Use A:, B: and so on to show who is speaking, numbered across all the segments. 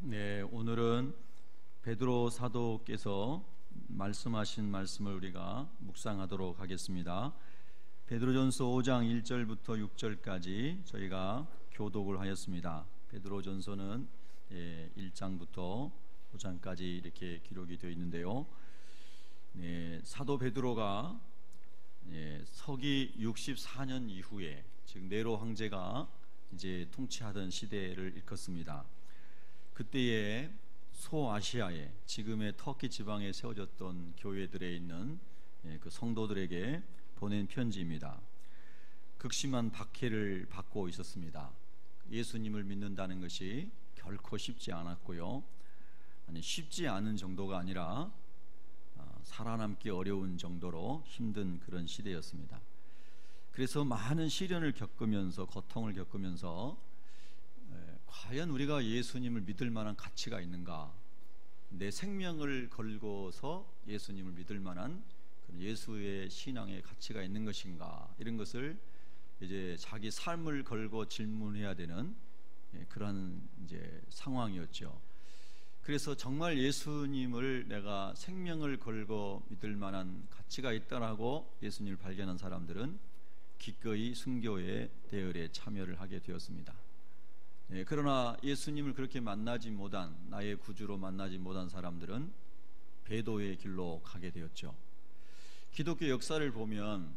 A: 네, 오늘은 베드로 사도께서 말씀하신 말씀을 우리가 묵상하도록 하겠습니다. 베드로전서 5장 1절부터 6절까지 저희가 교독을 하였습니다. 베드로전서는 1장부터 5장까지 이렇게 기록이 되어 있는데요. 사도 베드로가 서기 64년 이후에, 즉 네로 황제가 이제 통치하던 시대를 일컫습니다. 그때에 소아시아에, 지금의 터키 지방에 세워졌던 교회들에 있는 그 성도들에게 보낸 편지입니다. 극심한 박해를 받고 있었습니다. 예수님을 믿는다는 것이 결코 쉽지 않았고요. 쉽지 않은 정도가 아니라 살아남기 어려운 정도로 힘든 그런 시대였습니다. 그래서 많은 시련을 겪으면서, 고통을 겪으면서 과연 우리가 예수님을 믿을 만한 가치가 있는가, 내 생명을 걸고서 예수님을 믿을 만한 예수의 신앙의 가치가 있는 것인가, 이런 것을 이제 자기 삶을 걸고 질문해야 되는 그런 이제 상황이었죠. 그래서 정말 예수님을 내가 생명을 걸고 믿을 만한 가치가 있다라고 예수님을 발견한 사람들은 기꺼이 순교의 대열에 참여를 하게 되었습니다. 그러나 예수님을 그렇게 만나지 못한, 나의 구주로 만나지 못한 사람들은 배도의 길로 가게 되었죠. 기독교 역사를 보면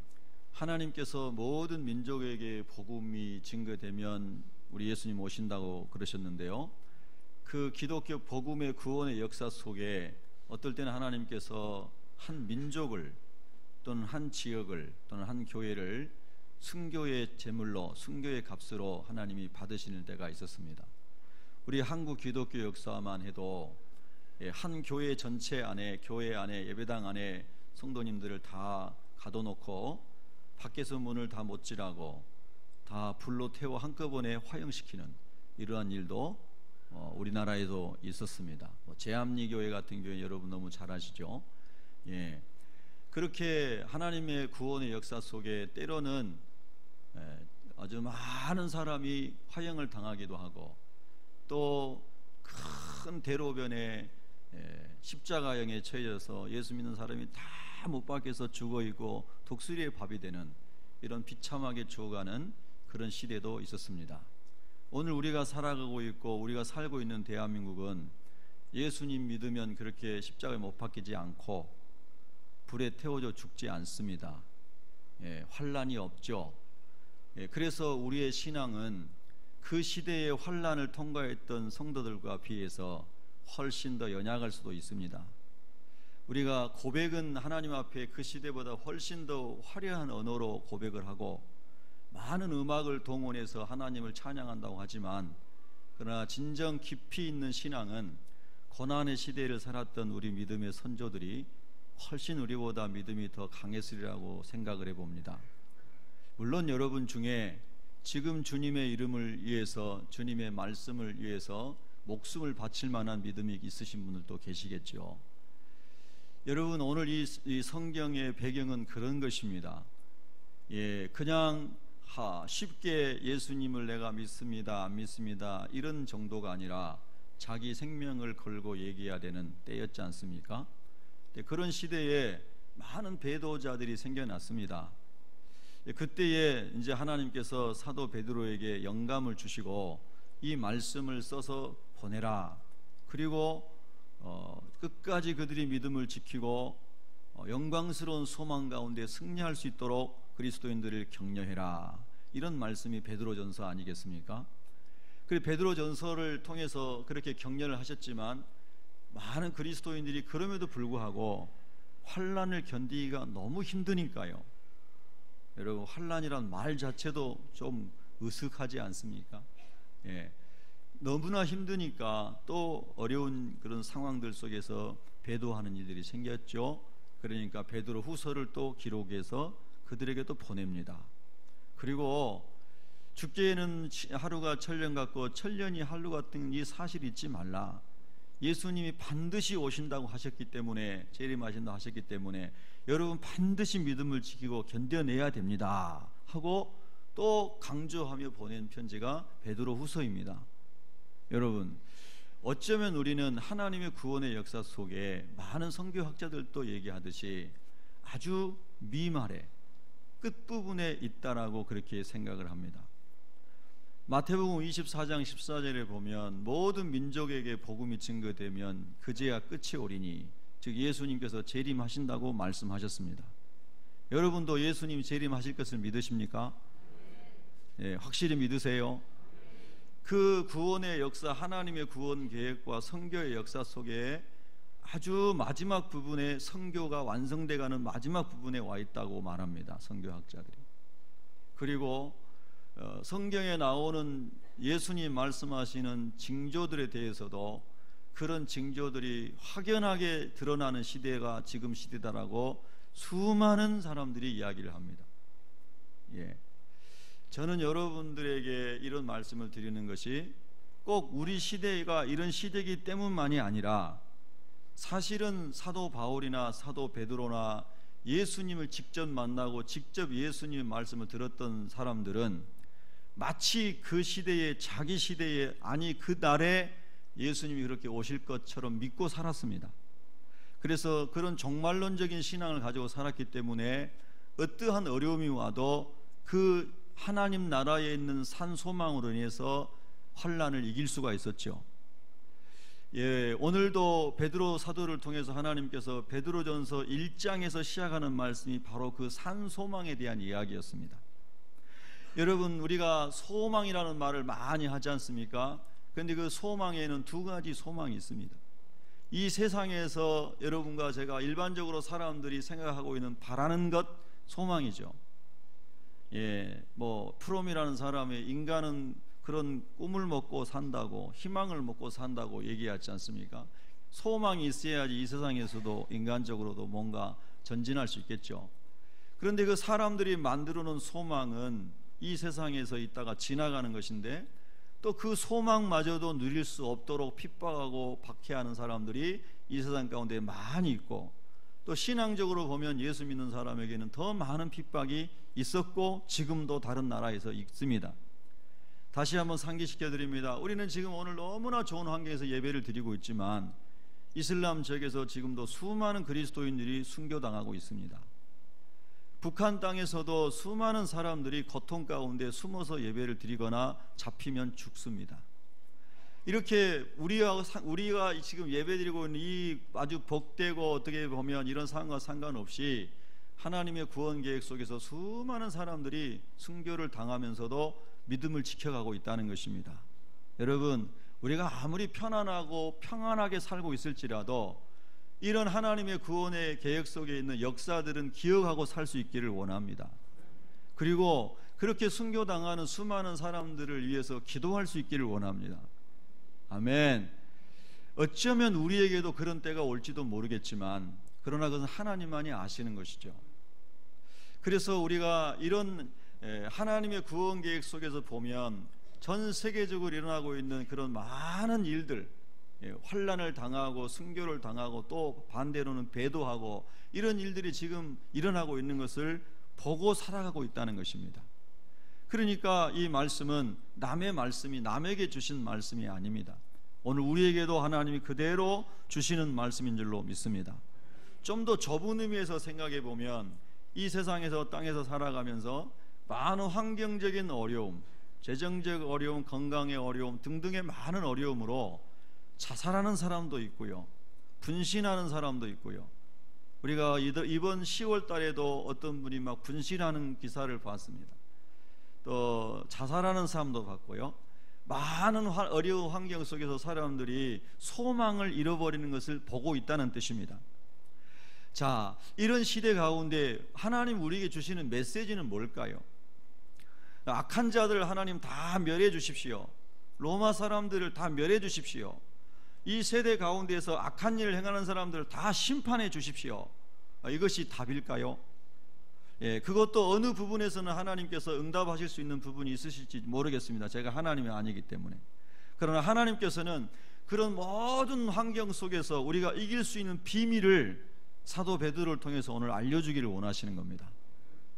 A: 하나님께서 모든 민족에게 복음이 증거되면 우리 예수님 오신다고 그러셨는데요, 그 기독교 복음의 구원의 역사 속에 어떨 때는 하나님께서 한 민족을, 또는 한 지역을, 또는 한 교회를 순교의 제물로, 순교의 값으로 하나님이 받으시는 때가 있었습니다. 우리 한국 기독교 역사만 해도 한 교회 전체 안에, 교회 안에, 예배당 안에 성도님들을 다 가둬놓고 밖에서 문을 다 못질하고 다 불로 태워 한꺼번에 화형시키는 이러한 일도 우리나라에도 있었습니다. 제암리교회 같은 교회 여러분 너무 잘 아시죠? 그렇게 하나님의 구원의 역사 속에 때로는 아주 많은 사람이 화형을 당하기도 하고, 또 큰 대로변에 십자가형에 처해져서 예수 믿는 사람이 다 못 박혀서 죽어있고 독수리의 밥이 되는, 이런 비참하게 죽어가는 그런 시대도 있었습니다. 오늘 우리가 살아가고 있고 우리가 살고 있는 대한민국은 예수님 믿으면 그렇게 십자가에 못 박히지 않고 불에 태워져 죽지 않습니다. 환난이 없죠. 그래서 우리의 신앙은 그 시대의 환난을 통과했던 성도들과 비해서 훨씬 더 연약할 수도 있습니다. 우리가 고백은 하나님 앞에 그 시대보다 훨씬 더 화려한 언어로 고백을 하고 많은 음악을 동원해서 하나님을 찬양한다고 하지만, 그러나 진정 깊이 있는 신앙은 고난의 시대를 살았던 우리 믿음의 선조들이 훨씬 우리보다 믿음이 더 강했으리라고 생각을 해봅니다. 물론 여러분 중에 지금 주님의 이름을 위해서, 주님의 말씀을 위해서 목숨을 바칠 만한 믿음이 있으신 분들도 계시겠죠. 여러분, 오늘 이 성경의 배경은 그런 것입니다. 그냥 쉽게 예수님을 내가 믿습니다, 안 믿습니다, 이런 정도가 아니라 자기 생명을 걸고 얘기해야 되는 때였지 않습니까? 그런 시대에 많은 배도자들이 생겨났습니다. 그때에 이제 하나님께서 사도 베드로에게 영감을 주시고 이 말씀을 써서 보내라. 그리고 끝까지 그들이 믿음을 지키고 영광스러운 소망 가운데 승리할 수 있도록 그리스도인들을 격려해라. 이런 말씀이 베드로전서 아니겠습니까? 그리고 베드로전서를 통해서 그렇게 격려를 하셨지만 많은 그리스도인들이 그럼에도 불구하고 환난을 견디기가 너무 힘드니까요. 여러분, 환난이란 말 자체도 좀 으슥하지 않습니까? 너무나 힘드니까 또 어려운 그런 상황들 속에서 배도하는 일들이 생겼죠. 그러니까 베드로 후서를 또 기록해서 그들에게 또 보냅니다. 그리고 죽기에는 하루가 천년 같고 천년이 하루 같은 이 사실이 잊지 말라. 예수님이 반드시 오신다고 하셨기 때문에, 재림하신다고 하셨기 때문에 여러분 반드시 믿음을 지키고 견뎌내야 됩니다 하고 또 강조하며 보낸 편지가 베드로 후서입니다. 여러분, 어쩌면 우리는 하나님의 구원의 역사 속에 많은 선교학자들도 얘기하듯이 아주 미말에 끝부분에 있다라고 그렇게 생각을 합니다. 마태복음 24장 14절에 보면 모든 민족에게 복음이 증거되면 그제야 끝이 오리니, 즉 예수님께서 재림하신다고 말씀하셨습니다. 여러분도 예수님 재림하실 것을 믿으십니까? 예, 확실히 믿으세요? 그 구원의 역사, 하나님의 구원 계획과 선교의 역사 속에 아주 마지막 부분에 선교가 완성돼가는 마지막 부분에 와 있다고 말합니다, 선교학자들이. 그리고 성경에 나오는 예수님 말씀하시는 징조들에 대해서도 그런 징조들이 확연하게 드러나는 시대가 지금 시대다라고 수많은 사람들이 이야기를 합니다. 예. 저는 여러분들에게 이런 말씀을 드리는 것이 꼭 우리 시대가 이런 시대이기 때문만이 아니라, 사실은 사도 바울이나 사도 베드로나 예수님을 직접 만나고 직접 예수님의 말씀을 들었던 사람들은 마치 그 시대에, 자기 시대에, 아니 그 날에 예수님이 그렇게 오실 것처럼 믿고 살았습니다. 그래서 그런 종말론적인 신앙을 가지고 살았기 때문에 어떠한 어려움이 와도 그 하나님 나라에 있는 산 소망으로 인해서 환난을 이길 수가 있었죠. 예, 오늘도 베드로 사도를 통해서 하나님께서 베드로전서 1장에서 시작하는 말씀이 바로 그 산 소망에 대한 이야기였습니다. 여러분, 우리가 소망이라는 말을 많이 하지 않습니까? 그런데 그 소망에는 두 가지 소망이 있습니다. 이 세상에서 여러분과 제가 일반적으로 사람들이 생각하고 있는 바라는 것, 소망이죠. 예, 뭐 프롬이라는 사람이 인간은 그런 꿈을 먹고 산다고, 희망을 먹고 산다고 얘기하지 않습니까? 소망이 있어야지 이 세상에서도 인간적으로도 뭔가 전진할 수 있겠죠. 그런데 그 사람들이 만들어 놓은 소망은 이 세상에서 있다가 지나가는 것인데, 또 그 소망마저도 누릴 수 없도록 핍박하고 박해하는 사람들이 이 세상 가운데 많이 있고, 또 신앙적으로 보면 예수 믿는 사람에게는 더 많은 핍박이 있었고 지금도 다른 나라에서 있습니다. 다시 한번 상기시켜 드립니다. 우리는 지금 오늘 너무나 좋은 환경에서 예배를 드리고 있지만 이슬람 지역에서 지금도 수많은 그리스도인들이 순교당하고 있습니다. 북한 땅에서도 수많은 사람들이 고통 가운데 숨어서 예배를 드리거나 잡히면 죽습니다. 이렇게 우리가 지금 예배드리고 있는 이 아주 복되고 어떻게 보면 이런 상황과 상관없이 하나님의 구원 계획 속에서 수많은 사람들이 순교를 당하면서도 믿음을 지켜가고 있다는 것입니다. 여러분, 우리가 아무리 편안하고 평안하게 살고 있을지라도 이런 하나님의 구원의 계획 속에 있는 역사들은 기억하고 살 수 있기를 원합니다. 그리고 그렇게 순교당하는 수많은 사람들을 위해서 기도할 수 있기를 원합니다. 아멘. 어쩌면 우리에게도 그런 때가 올지도 모르겠지만, 그러나 그것은 하나님만이 아시는 것이죠. 그래서 우리가 이런 하나님의 구원 계획 속에서 보면 전 세계적으로 일어나고 있는 그런 많은 일들, 환난을 당하고 순교를 당하고 또 반대로는 배도하고, 이런 일들이 지금 일어나고 있는 것을 보고 살아가고 있다는 것입니다. 그러니까 이 말씀은 남의 말씀이 남에게 주신 말씀이 아닙니다. 오늘 우리에게도 하나님이 그대로 주시는 말씀인 줄로 믿습니다. 좀 더 좁은 의미에서 생각해 보면 이 세상에서 땅에서 살아가면서 많은 환경적인 어려움, 재정적 어려움, 건강의 어려움 등등의 많은 어려움으로 자살하는 사람도 있고요, 분신하는 사람도 있고요. 우리가 이번 10월 달에도 어떤 분이 막 분신하는 기사를 봤습니다. 또 자살하는 사람도 봤고요. 많은 어려운 환경 속에서 사람들이 소망을 잃어버리는 것을 보고 있다는 뜻입니다. 자, 이런 시대 가운데 하나님 우리에게 주시는 메시지는 뭘까요? 악한 자들 하나님 다 멸해 주십시오. 로마 사람들을 다 멸해 주십시오. 이 세대 가운데에서 악한 일을 행하는 사람들을 다 심판해 주십시오. 이것이 답일까요? 예, 그것도 어느 부분에서는 하나님께서 응답하실 수 있는 부분이 있으실지 모르겠습니다. 제가 하나님이 아니기 때문에. 그러나 하나님께서는 그런 모든 환경 속에서 우리가 이길 수 있는 비밀을 사도 베드로를 통해서 오늘 알려주기를 원하시는 겁니다.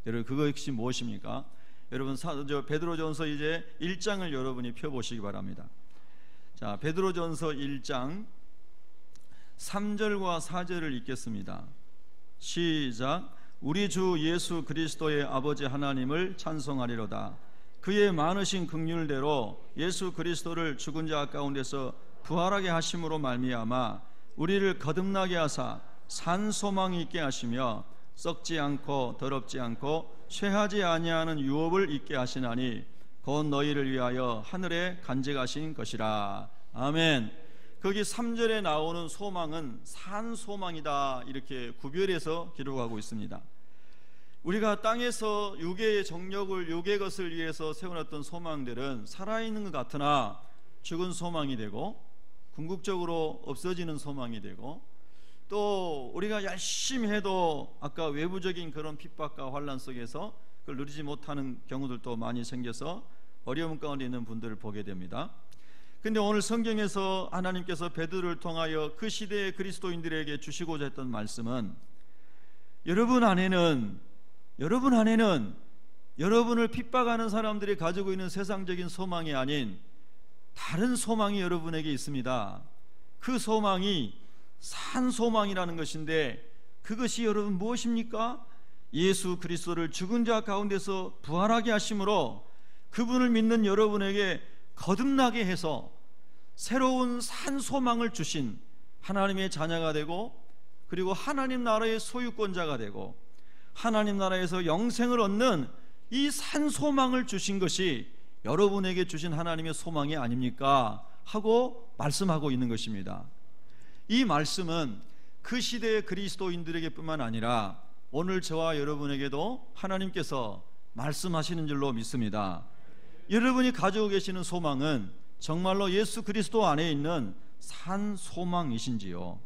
A: 여러분, 그것이 무엇입니까? 여러분, 베드로전서 이제 1장을 여러분이 펴보시기 바랍니다. 자, 베드로전서 1장 3절과 4절을 읽겠습니다. 시작. 우리 주 예수 그리스도의 아버지 하나님을 찬송하리로다. 그의 많으신 긍휼대로 예수 그리스도를 죽은 자 가운데서 부활하게 하심으로 말미암아 우리를 거듭나게 하사 산 소망이 있게 하시며 썩지 않고 더럽지 않고 쇠하지 아니하는 유업을 있게 하시나니 곧 너희를 위하여 하늘에 간직하신 것이라. 아멘. 거기 3절에 나오는 소망은 산 소망이다, 이렇게 구별해서 기록하고 있습니다. 우리가 땅에서 육의 정욕을, 육의 것을 위해서 세워놨던 소망들은 살아있는 것 같으나 죽은 소망이 되고 궁극적으로 없어지는 소망이 되고, 또 우리가 열심히 해도 아까 외부적인 그런 핍박과 환난 속에서 그걸 누리지 못하는 경우들도 많이 생겨서 어려움 가운데 있는 분들을 보게 됩니다. 근데 오늘 성경에서 하나님께서 베드로를 통하여 그 시대의 그리스도인들에게 주시고자 했던 말씀은, 여러분 안에는 여러분을 핍박하는 사람들이 가지고 있는 세상적인 소망이 아닌 다른 소망이 여러분에게 있습니다. 그 소망이 산 소망이라는 것인데, 그것이 여러분 무엇입니까? 예수 그리스도를 죽은 자 가운데서 부활하게 하심으로 그분을 믿는 여러분에게 거듭나게 해서 새로운 산 소망을 주신 하나님의 자녀가 되고, 그리고 하나님 나라의 소유권자가 되고 하나님 나라에서 영생을 얻는 이 산 소망을 주신 것이 여러분에게 주신 하나님의 소망이 아닙니까? 하고 말씀하고 있는 것입니다. 이 말씀은 그 시대의 그리스도인들에게 뿐만 아니라 오늘 저와 여러분에게도 하나님께서 말씀하시는 줄로 믿습니다. 여러분이 가지고 계시는 소망은 정말로 예수 그리스도 안에 있는 산 소망이신지요?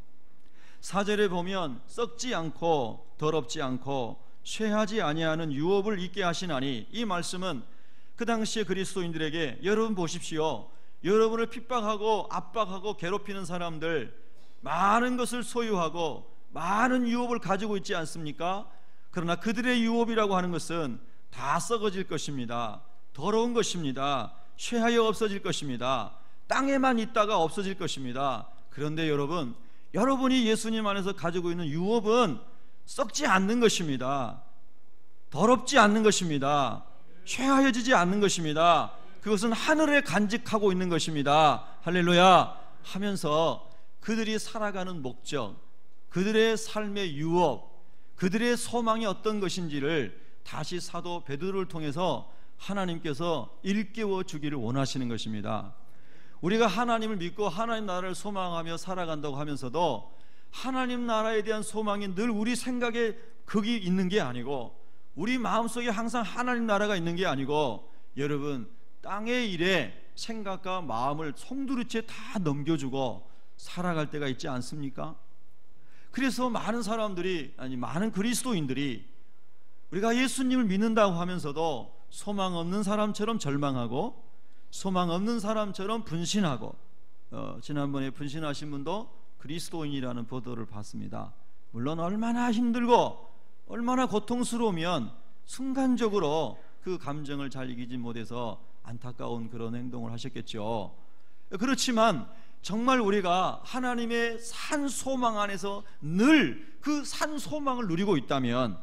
A: 4절에 보면 썩지 않고 더럽지 않고 쇠하지 아니하는 유업을 있게 하시나니, 이 말씀은 그 당시에 그리스도인들에게, 여러분 보십시오, 여러분을 핍박하고 압박하고 괴롭히는 사람들 많은 것을 소유하고 많은 유업을 가지고 있지 않습니까? 그러나 그들의 유업이라고 하는 것은 다 썩어질 것입니다. 더러운 것입니다. 쇠하여 없어질 것입니다. 땅에만 있다가 없어질 것입니다. 그런데 여러분이 예수님 안에서 가지고 있는 유업은 썩지 않는 것입니다. 더럽지 않는 것입니다. 쇠하여지지 않는 것입니다. 그것은 하늘에 간직하고 있는 것입니다. 할렐루야 하면서 그들이 살아가는 목적, 그들의 삶의 유업, 그들의 소망이 어떤 것인지를 다시 사도 베드로를 통해서 하나님께서 일깨워 주기를 원하시는 것입니다. 우리가 하나님을 믿고 하나님 나라를 소망하며 살아간다고 하면서도 하나님 나라에 대한 소망이 늘 우리 생각에 거기 있는 게 아니고, 우리 마음속에 항상 하나님 나라가 있는 게 아니고, 여러분 땅의 일에 생각과 마음을 송두리째 다 넘겨주고 살아갈 때가 있지 않습니까? 그래서 많은 사람들이, 많은 그리스도인들이 우리가 예수님을 믿는다고 하면서도 소망 없는 사람처럼 절망하고 소망 없는 사람처럼 분신하고, 지난번에 분신하신 분도 그리스도인이라는 보도를 봤습니다. 물론 얼마나 힘들고 얼마나 고통스러우면 순간적으로 그 감정을 잘 이기지 못해서 안타까운 그런 행동을 하셨겠죠. 그렇지만 정말 우리가 하나님의 산 소망 안에서 늘 그 산 소망을 누리고 있다면,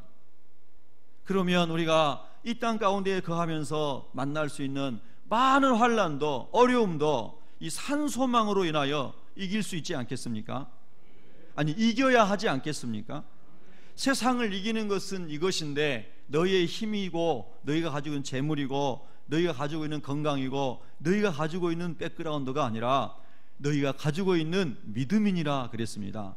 A: 그러면 우리가 이 땅 가운데 거하면서 만날 수 있는 많은 환난도 어려움도 이 산 소망으로 인하여 이길 수 있지 않겠습니까? 아니, 이겨야 하지 않겠습니까? 세상을 이기는 것은 이것인데, 너희의 힘이고 너희가 가지고 있는 재물이고 너희가 가지고 있는 건강이고 너희가 가지고 있는 백그라운드가 아니라 너희가 가지고 있는 믿음이니라 그랬습니다.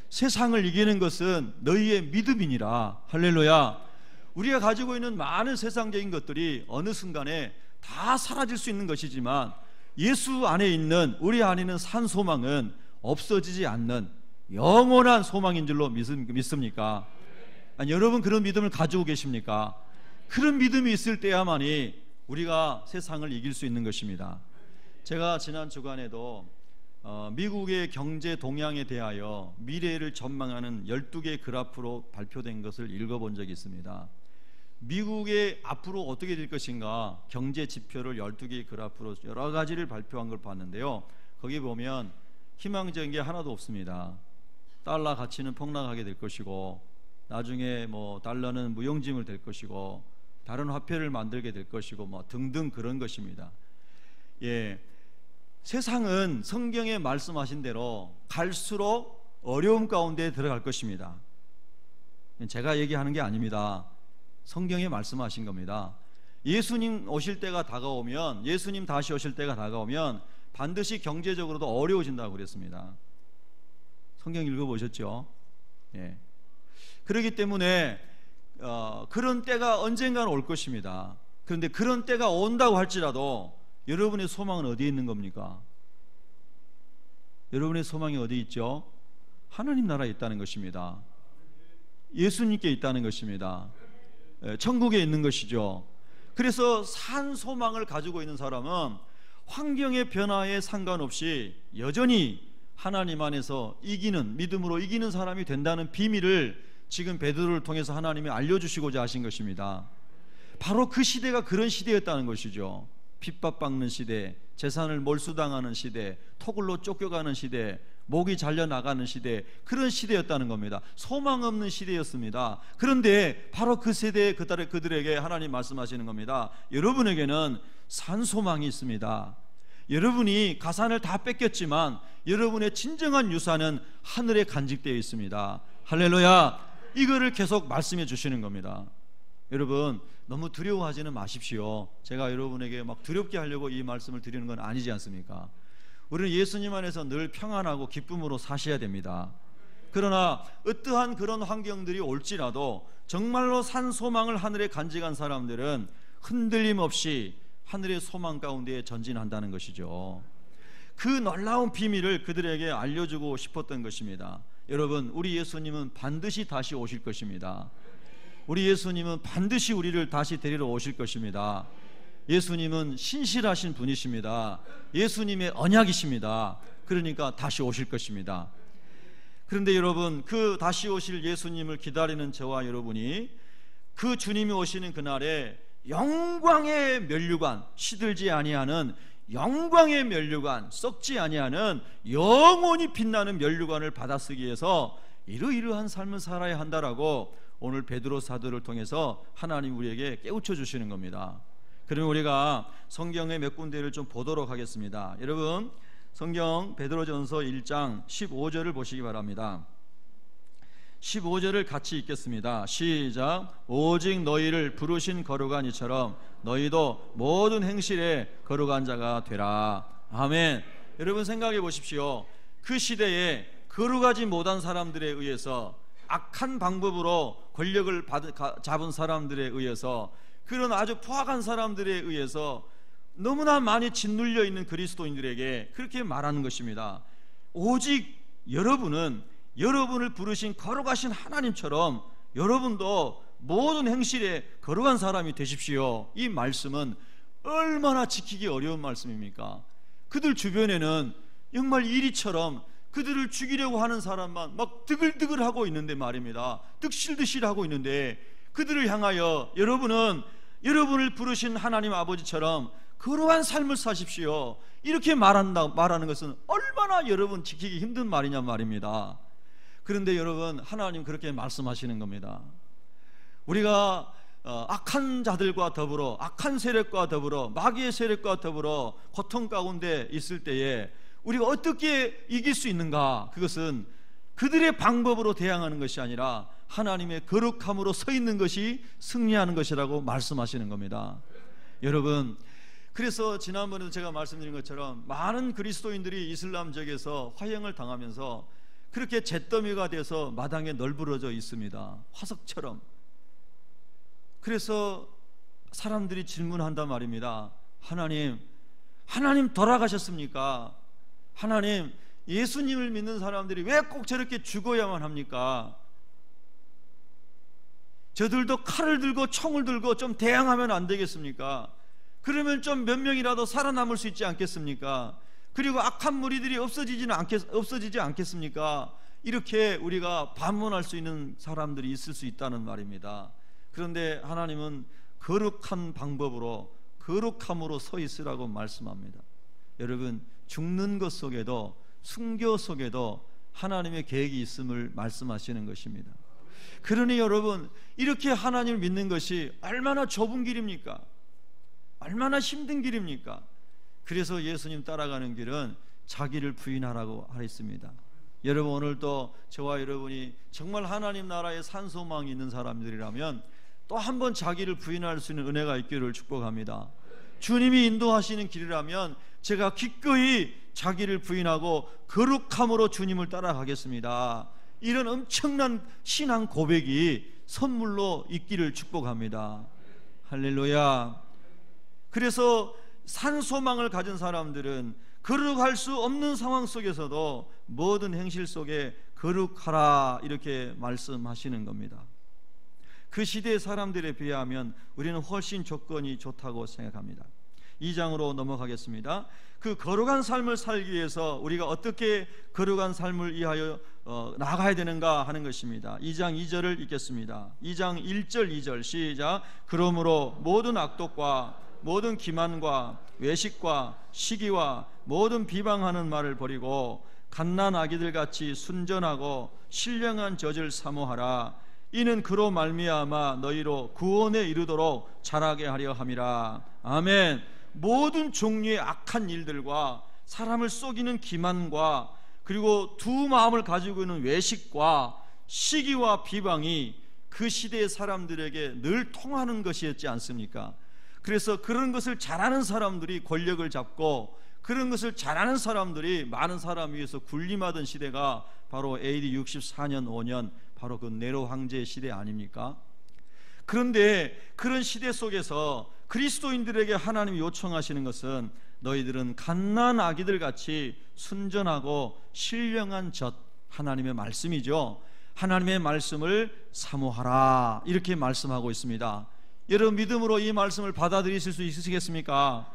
A: 세상을 이기는 것은 너희의 믿음이니라. 할렐루야. 우리가 가지고 있는 많은 세상적인 것들이 어느 순간에 다 사라질 수 있는 것이지만, 예수 안에 있는, 우리 안에 있는 산 소망은 없어지지 않는 영원한 소망인 줄로 믿습니까? 아니, 여러분 그런 믿음을 가지고 계십니까? 그런 믿음이 있을 때야만이 우리가 세상을 이길 수 있는 것입니다. 제가 지난 주간에도 미국의 경제 동향에 대하여 미래를 전망하는 12개 그래프로 발표된 것을 읽어본 적이 있습니다. 미국의 앞으로 어떻게 될 것인가 경제 지표를 12개의 그래프로 여러 가지를 발표한 걸 봤는데요, 거기 보면 희망적인 게 하나도 없습니다. 달러 가치는 폭락하게 될 것이고, 나중에 뭐 달러는 무용지물 될 것이고, 다른 화폐를 만들게 될 것이고, 뭐 등등 그런 것입니다. 예, 세상은 성경에 말씀하신 대로 갈수록 어려움 가운데 들어갈 것입니다. 제가 얘기하는 게 아닙니다. 성경에 말씀하신 겁니다. 예수님 오실 때가 다가오면, 예수님 다시 오실 때가 다가오면 반드시 경제적으로도 어려워진다고 그랬습니다. 성경 읽어보셨죠? 예. 그렇기 때문에 그런 때가 언젠가는 올 것입니다. 그런데 그런 때가 온다고 할지라도 여러분의 소망은 어디에 있는 겁니까? 여러분의 소망이 어디 있죠? 하나님 나라에 있다는 것입니다. 예수님께 있다는 것입니다. 천국에 있는 것이죠. 그래서 산 소망을 가지고 있는 사람은 환경의 변화에 상관없이 여전히 하나님 안에서 이기는, 믿음으로 이기는 사람이 된다는 비밀을 지금 베드로를 통해서 하나님이 알려주시고자 하신 것입니다. 바로 그 시대가 그런 시대였다는 것이죠. 핍박받는 시대, 재산을 몰수당하는 시대, 토굴로 쫓겨가는 시대, 목이 잘려나가는 시대, 그런 시대였다는 겁니다. 소망 없는 시대였습니다. 그런데 바로 그 세대에 그들에게 하나님 말씀하시는 겁니다. 여러분에게는 산소망이 있습니다. 여러분이 가산을 다 뺏겼지만 여러분의 진정한 유산은 하늘에 간직되어 있습니다. 할렐루야. 이거를 계속 말씀해 주시는 겁니다. 여러분, 너무 두려워하지는 마십시오. 제가 여러분에게 막 두렵게 하려고 이 말씀을 드리는 건 아니지 않습니까? 우리는 예수님 안에서 늘 평안하고 기쁨으로 사셔야 됩니다. 그러나 어떠한 그런 환경들이 올지라도 정말로 산 소망을 하늘에 간직한 사람들은 흔들림 없이 하늘의 소망 가운데 전진한다는 것이죠. 그 놀라운 비밀을 그들에게 알려주고 싶었던 것입니다. 여러분, 우리 예수님은 반드시 다시 오실 것입니다. 우리 예수님은 반드시 우리를 다시 데리러 오실 것입니다. 예수님은 신실하신 분이십니다. 예수님의 언약이십니다. 그러니까 다시 오실 것입니다. 그런데 여러분, 그 다시 오실 예수님을 기다리는 저와 여러분이 그 주님이 오시는 그날에 영광의 면류관, 시들지 아니하는 영광의 면류관, 썩지 아니하는 영원히 빛나는 면류관을 받아쓰기 위해서 이러이러한 삶을 살아야 한다라고 오늘 베드로 사도를 통해서 하나님 우리에게 깨우쳐 주시는 겁니다. 그러면 우리가 성경의 몇 군데를 좀 보도록 하겠습니다. 여러분, 성경 베드로전서 1장 15절을 보시기 바랍니다. 15절을 같이 읽겠습니다. 시작. 오직 너희를 부르신 거룩한 이처럼 너희도 모든 행실에 거룩한 자가 되라. 아멘. 여러분 생각해 보십시오. 그 시대에 거룩하지 못한 사람들에 의해서, 악한 방법으로 권력을 잡은 사람들에 의해서, 그런 아주 포악한 사람들에 의해서 너무나 많이 짓눌려 있는 그리스도인들에게 그렇게 말하는 것입니다. 오직 여러분을 부르신 거룩하신 하나님처럼 여러분도 모든 행실에 거룩한 사람이 되십시오. 이 말씀은 얼마나 지키기 어려운 말씀입니까? 그들 주변에는 정말 이리처럼 그들을 죽이려고 하는 사람만 막 드글드글하고 있는데 말입니다. 득실득실 하고 있는데 그들을 향하여 여러분을 부르신 하나님 아버지처럼 거룩한 삶을 사십시오, 이렇게 말하는 것은 얼마나 여러분 지키기 힘든 말이냐 말입니다. 그런데 여러분, 하나님 그렇게 말씀하시는 겁니다. 우리가 악한 자들과 더불어, 악한 세력과 더불어, 마귀의 세력과 더불어 고통 가운데 있을 때에 우리가 어떻게 이길 수 있는가? 그것은 그들의 방법으로 대항하는 것이 아니라 하나님의 거룩함으로 서 있는 것이 승리하는 것이라고 말씀하시는 겁니다. 여러분, 그래서 지난번에도 제가 말씀드린 것처럼 많은 그리스도인들이 이슬람적에서 화형을 당하면서 그렇게 잿더미가 돼서 마당에 널브러져 있습니다. 화석처럼. 그래서 사람들이 질문한단 말입니다. 하나님 돌아가셨습니까? 하나님, 예수님을 믿는 사람들이 왜 꼭 저렇게 죽어야만 합니까? 저들도 칼을 들고 총을 들고 좀 대항하면 안 되겠습니까? 그러면 좀 몇 명이라도 살아남을 수 있지 않겠습니까? 그리고 악한 무리들이 없어지지 않겠습니까? 이렇게 우리가 반문할 수 있는 사람들이 있을 수 있다는 말입니다. 그런데 하나님은 거룩한 방법으로, 거룩함으로 서 있으라고 말씀합니다. 여러분, 죽는 것 속에도, 순교 속에도 하나님의 계획이 있음을 말씀하시는 것입니다. 그러니 여러분, 이렇게 하나님을 믿는 것이 얼마나 좁은 길입니까? 얼마나 힘든 길입니까? 그래서 예수님 따라가는 길은 자기를 부인하라고 하였습니다. 여러분, 오늘도 저와 여러분이 정말 하나님 나라에 산소망이 있는 사람들이라면 또 한 번 자기를 부인할 수 있는 은혜가 있기를 축복합니다. 주님이 인도하시는 길이라면 제가 기꺼이 자기를 부인하고 거룩함으로 주님을 따라가겠습니다. 이런 엄청난 신앙 고백이 선물로 있기를 축복합니다. 할렐루야. 그래서 산소망을 가진 사람들은 거룩할 수 없는 상황 속에서도 모든 행실 속에 거룩하라 이렇게 말씀하시는 겁니다. 그 시대의 사람들에 비하면 우리는 훨씬 조건이 좋다고 생각합니다. 2장으로 넘어가겠습니다. 그 거룩한 삶을 살기 위해서 우리가 어떻게 거룩한 삶을 위하여 나아가야 되는가 하는 것입니다. 2장 2절을 읽겠습니다. 2장 1절 2절 시작. 그러므로 모든 악독과 모든 기만과 외식과 시기와 모든 비방하는 말을 버리고 갓난 아기들같이 순전하고 신령한 젖을 사모하라. 이는 그로 말미암아 너희로 구원에 이르도록 자라게 하려 함이라. 아멘. 모든 종류의 악한 일들과 사람을 속이는 기만과 그리고 두 마음을 가지고 있는 외식과 시기와 비방이 그 시대의 사람들에게 늘 통하는 것이었지 않습니까? 그래서 그런 것을 잘하는 사람들이 권력을 잡고 그런 것을 잘하는 사람들이 많은 사람 위에서 군림하던 시대가 바로 AD 64년 5년 바로 그 네로 황제의 시대 아닙니까? 그런데 그런 시대 속에서 그리스도인들에게 하나님이 요청하시는 것은 너희들은 갓난 아기들 같이 순전하고 신령한 젖, 하나님의 말씀이죠. 하나님의 말씀을 사모하라 이렇게 말씀하고 있습니다. 여러분, 믿음으로 이 말씀을 받아들이실 수 있으시겠습니까?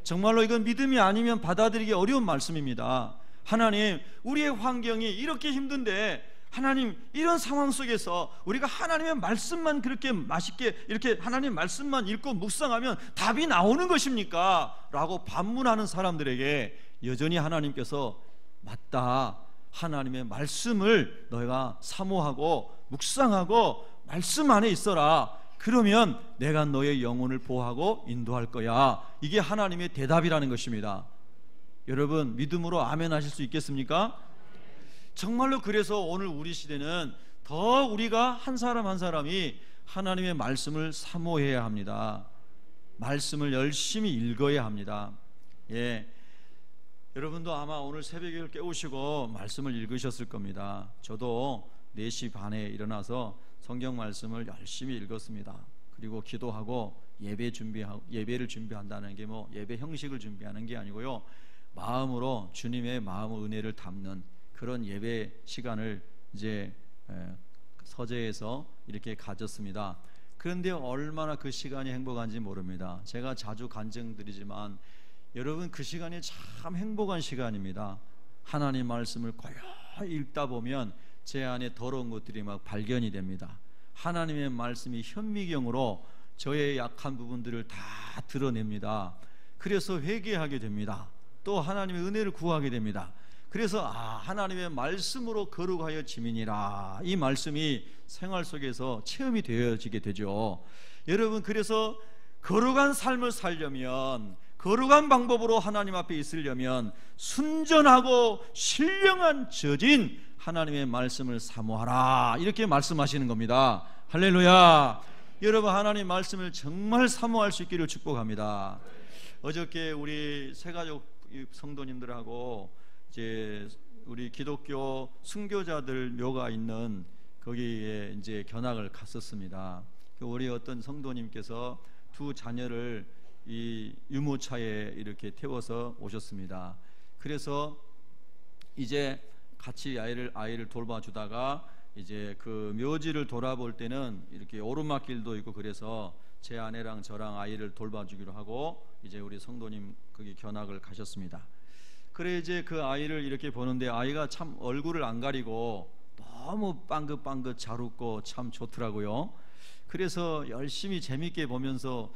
A: 정말로 이건 믿음이 아니면 받아들이기 어려운 말씀입니다. 하나님, 우리의 환경이 이렇게 힘든데 하나님, 이런 상황 속에서 우리가 하나님의 말씀만 그렇게 맛있게 이렇게 하나님의 말씀만 읽고 묵상하면 답이 나오는 것입니까? 라고 반문하는 사람들에게 여전히 하나님께서 맞다, 하나님의 말씀을 너희가 사모하고 묵상하고 말씀 안에 있어라. 그러면 내가 너의 영혼을 보호하고 인도할 거야. 이게 하나님의 대답이라는 것입니다. 여러분, 믿음으로 아멘 하실 수 있겠습니까? 정말로 그래서 오늘 우리 시대는 더 우리가 한 사람 한 사람이 하나님의 말씀을 사모해야 합니다. 말씀을 열심히 읽어야 합니다. 예, 여러분도 아마 오늘 새벽에 깨우시고 말씀을 읽으셨을 겁니다. 저도 4시 반에 일어나서 성경 말씀을 열심히 읽었습니다. 그리고 기도하고 예배를 준비한다는 게 뭐 예배 형식을 준비하는 게 아니고요, 마음으로 주님의 마음의 은혜를 담는 그런 예배 시간을 이제 서재에서 이렇게 가졌습니다. 그런데 얼마나 그 시간이 행복한지 모릅니다. 제가 자주 간증드리지만 여러분, 그 시간이 참 행복한 시간입니다. 하나님 말씀을 고요히 읽다 보면 제 안에 더러운 것들이 막 발견이 됩니다. 하나님의 말씀이 현미경으로 저의 약한 부분들을 다 드러냅니다. 그래서 회개하게 됩니다. 또 하나님의 은혜를 구하게 됩니다. 그래서 하나님의 말씀으로 거룩하여 지민이라, 이 말씀이 생활 속에서 체험이 되어지게 되죠. 여러분, 그래서 거룩한 삶을 살려면, 거룩한 방법으로 하나님 앞에 있으려면 순전하고 신령한 젖인 하나님의 말씀을 사모하라 이렇게 말씀하시는 겁니다. 할렐루야. 여러분, 하나님 말씀을 정말 사모할 수 있기를 축복합니다. 어저께 우리 새가족 성도님들하고 이제 우리 기독교 순교자들 묘가 있는 거기에 이제 견학을 갔었습니다. 우리 어떤 성도님께서 두 자녀를 이 유모차에 이렇게 태워서 오셨습니다. 그래서 이제 같이 아이를 돌봐주다가 이제 그 묘지를 돌아볼 때는 이렇게 오르막길도 있고 그래서 제 아내랑 저랑 아이를 돌봐주기로 하고 이제 우리 성도님 거기 견학을 가셨습니다. 그래 이제 그 아이를 이렇게 보는데 아이가 참 얼굴을 안 가리고 너무 빵긋빵긋 잘 웃고 참 좋더라고요. 그래서 열심히 재밌게 보면서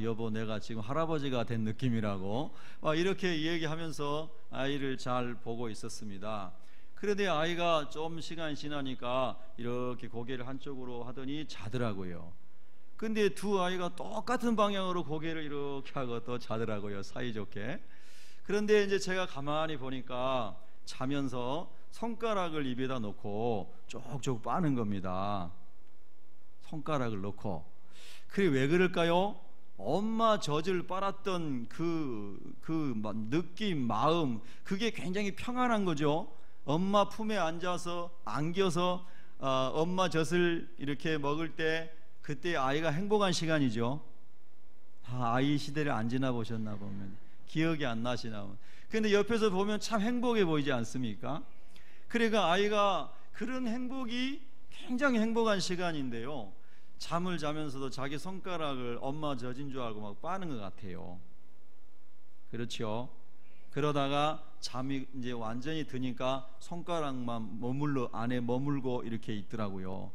A: 여보 내가 지금 할아버지가 된 느낌이라고 이렇게 얘기하면서 아이를 잘 보고 있었습니다. 그런데 아이가 좀 시간이 지나니까 이렇게 고개를 한쪽으로 하더니 자더라고요. 근데 두 아이가 똑같은 방향으로 고개를 이렇게 하고 또 자더라고요, 사이좋게. 그런데 이제 제가 가만히 보니까 자면서 손가락을 입에다 놓고 쪽쪽 빠는 겁니다. 손가락을 넣고. 그게 왜 그럴까요? 엄마 젖을 빨았던 그 느낌, 마음, 그게 굉장히 평안한 거죠. 엄마 품에 앉아서 안겨서 엄마 젖을 이렇게 먹을 때 그때 아이가 행복한 시간이죠. 아이 시대를 안 지나보셨나 보면 기억이 안 나시나 보면. 근데 옆에서 보면 참 행복해 보이지 않습니까? 그러니까 아이가 그런 행복이 굉장히 행복한 시간인데요, 잠을 자면서도 자기 손가락을 엄마 젖인 줄 알고 막 빠는 것 같아요. 그렇죠? 그러다가 잠이 이제 완전히 드니까 손가락만 안에 머물고 이렇게 있더라고요.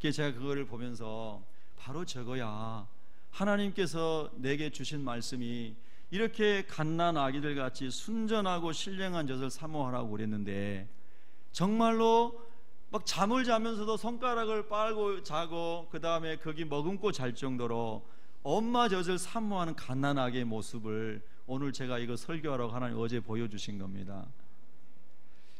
A: 그래서 제가 그거를 보면서 바로 저거야, 하나님께서 내게 주신 말씀이 이렇게 갓난 아기들 같이 순전하고 신령한 젖을 사모하라고 그랬는데 정말로 막 잠을 자면서도 손가락을 빨고 자고 그 다음에 거기 머금고 잘 정도로 엄마 젖을 사모하는 갓난아기의 모습을 오늘 제가 이거 설교하라고 하나님 어제 보여주신 겁니다.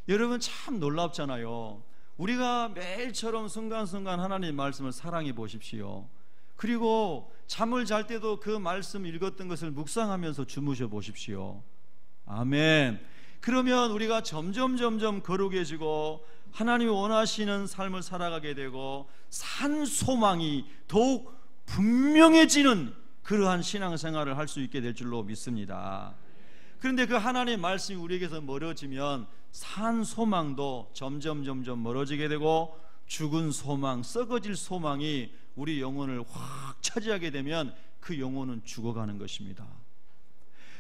A: 여러분 참 놀랍잖아요. 우리가 매일처럼 순간순간 하나님 말씀을 사랑해 보십시오. 그리고 잠을 잘 때도 그 말씀 읽었던 것을 묵상하면서 주무셔 보십시오. 아멘. 그러면 우리가 점점 거룩해지고 하나님이 원하시는 삶을 살아가게 되고 산 소망이 더욱 분명해지는 그러한 신앙생활을 할 수 있게 될 줄로 믿습니다. 그런데 그 하나님의 말씀이 우리에게서 멀어지면 산 소망도 점점 멀어지게 되고 죽은 소망, 썩어질 소망이 우리 영혼을 확 차지하게 되면 그 영혼은 죽어가는 것입니다.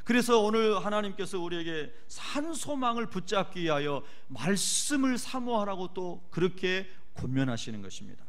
A: 그래서 오늘 하나님께서 우리에게 산 소망을 붙잡기 위하여 말씀을 사모하라고 또 그렇게 권면하시는 것입니다.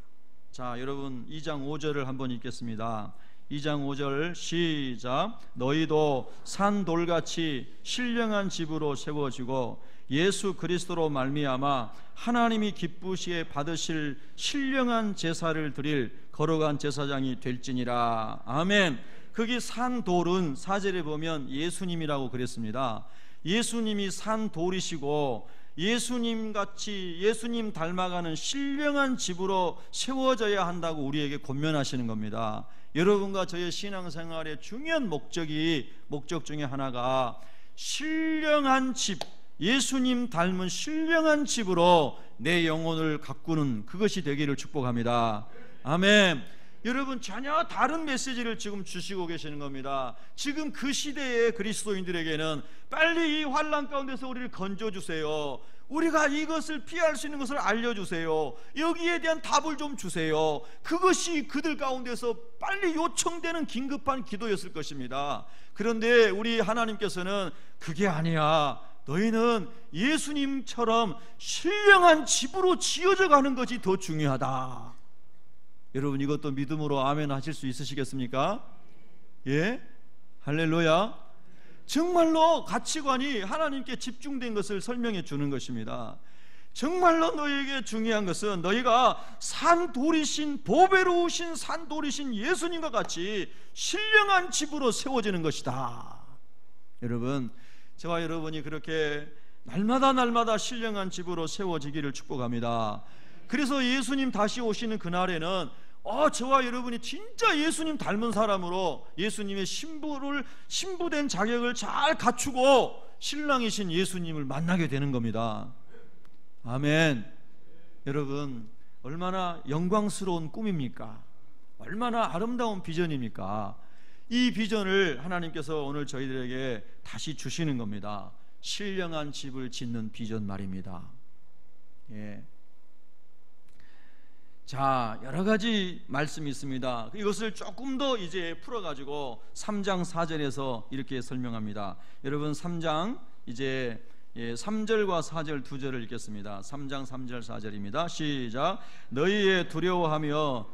A: 자, 여러분 2장 5절을 한번 읽겠습니다. 2장 5절 시작. 너희도 산 돌같이 신령한 집으로 세워지고 예수 그리스도로 말미암아 하나님이 기쁘시게 받으실 신령한 제사를 드릴 거룩한 제사장이 될지니라. 아멘. 거기 산 돌은 4절에 보면 예수님이라고 그랬습니다. 예수님이 산 돌이시고 예수님 같이 예수님 닮아가는 신령한 집으로 세워져야 한다고 우리에게 권면하시는 겁니다. 여러분과 저의 신앙생활의 중요한 목적 중에 하나가 신령한 집, 예수님 닮은 신령한 집으로 내 영혼을 가꾸는 그것이 되기를 축복합니다. 아멘. 여러분 전혀 다른 메시지를 지금 주시고 계시는 겁니다. 지금 그 시대의 그리스도인들에게는 빨리 이 환난 가운데서 우리를 건져주세요. 우리가 이것을 피할 수 있는 것을 알려주세요. 여기에 대한 답을 좀 주세요. 그것이 그들 가운데서 빨리 요청되는 긴급한 기도였을 것입니다. 그런데 우리 하나님께서는 그게 아니야, 너희는 예수님처럼 신령한 집으로 지어져 가는 것이 더 중요하다. 여러분 이것도 믿음으로 아멘 하실 수 있으시겠습니까? 예? 할렐루야. 정말로 가치관이 하나님께 집중된 것을 설명해 주는 것입니다. 정말로 너희에게 중요한 것은 너희가 산돌이신 보배로우신 산돌이신 예수님과 같이 신령한 집으로 세워지는 것이다. 여러분 저와 여러분이 그렇게 날마다 신령한 집으로 세워지기를 축복합니다. 그래서 예수님 다시 오시는 그날에는 저와 여러분이 진짜 예수님 닮은 사람으로 예수님의 신부된 자격을 잘 갖추고 신랑이신 예수님을 만나게 되는 겁니다. 아멘. 여러분 얼마나 영광스러운 꿈입니까? 얼마나 아름다운 비전입니까? 이 비전을 하나님께서 오늘 저희들에게 다시 주시는 겁니다. 신령한 집을 짓는 비전 말입니다. 예. 자, 여러 가지 말씀이 있습니다. 이것을 조금 더 이제 풀어가지고 3장 4절에서 이렇게 설명합니다. 여러분 3장 이제 3절과 4절 두 절을 읽겠습니다. 3장 3절 4절입니다. 시작. 너희의 두려워하며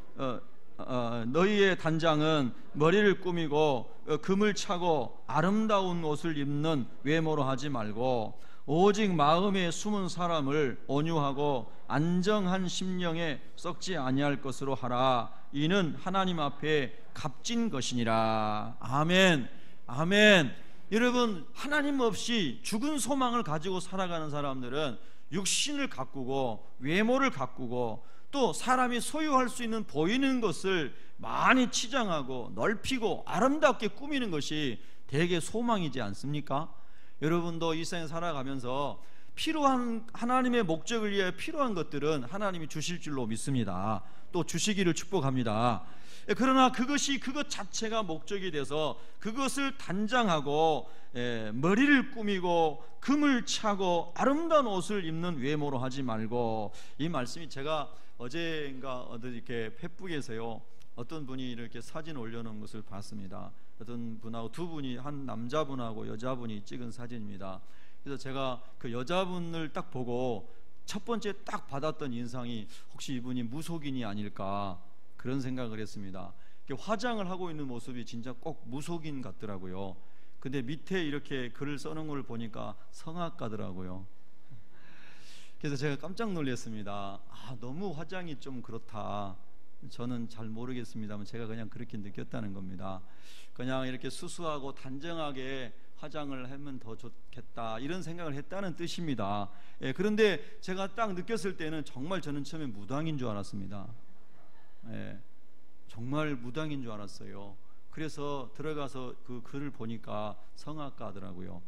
A: 너희의 단장은 머리를 꾸미고 금을 차고 아름다운 옷을 입는 외모로 하지 말고 오직 마음에 숨은 사람을 온유하고 안정한 심령에 썩지 아니할 것으로 하라. 이는 하나님 앞에 값진 것이니라. 아멘. 아멘. 여러분, 하나님 없이 죽은 소망을 가지고 살아가는 사람들은 육신을 가꾸고 외모를 가꾸고 또 사람이 소유할 수 있는 보이는 것을 많이 치장하고 넓히고 아름답게 꾸미는 것이 대개 소망이지 않습니까? 여러분도 이 세상에 살아가면서 필요한, 하나님의 목적을 위해 필요한 것들은 하나님이 주실 줄로 믿습니다. 또 주시기를 축복합니다. 그러나 그것 자체가 목적이 돼서 그것을 단장하고 머리를 꾸미고 금을 차고 아름다운 옷을 입는 외모로 하지 말고, 이 말씀이 제가 어제인가 어디 이렇게 페북에서요 어떤 분이 이렇게 사진 올려놓은 것을 봤습니다. 어떤 분하고 두 분이, 한 남자분하고 여자분이 찍은 사진입니다. 그래서 제가 그 여자분을 딱 보고 첫 번째 딱 받았던 인상이 혹시 이분이 무속인이 아닐까 그런 생각을 했습니다. 화장을 하고 있는 모습이 진짜 꼭 무속인 같더라고요. 근데 밑에 이렇게 글을 써놓은 걸 보니까 성악가더라고요. 그래서 제가 깜짝 놀랐습니다. 너무 화장이 좀 그렇다. 저는 잘 모르겠습니다만 제가 그냥 그렇게 느꼈다는 겁니다. 그냥 이렇게 수수하고 단정하게 화장을 하면 더 좋겠다 이런 생각을 했다는 뜻입니다. 그런데 제가 딱 느꼈을 때는 정말 저는 처음에 무당인 줄 알았습니다. 정말 무당인 줄 알았어요. 그래서 들어가서 그 글을 보니까 성악가더라고요.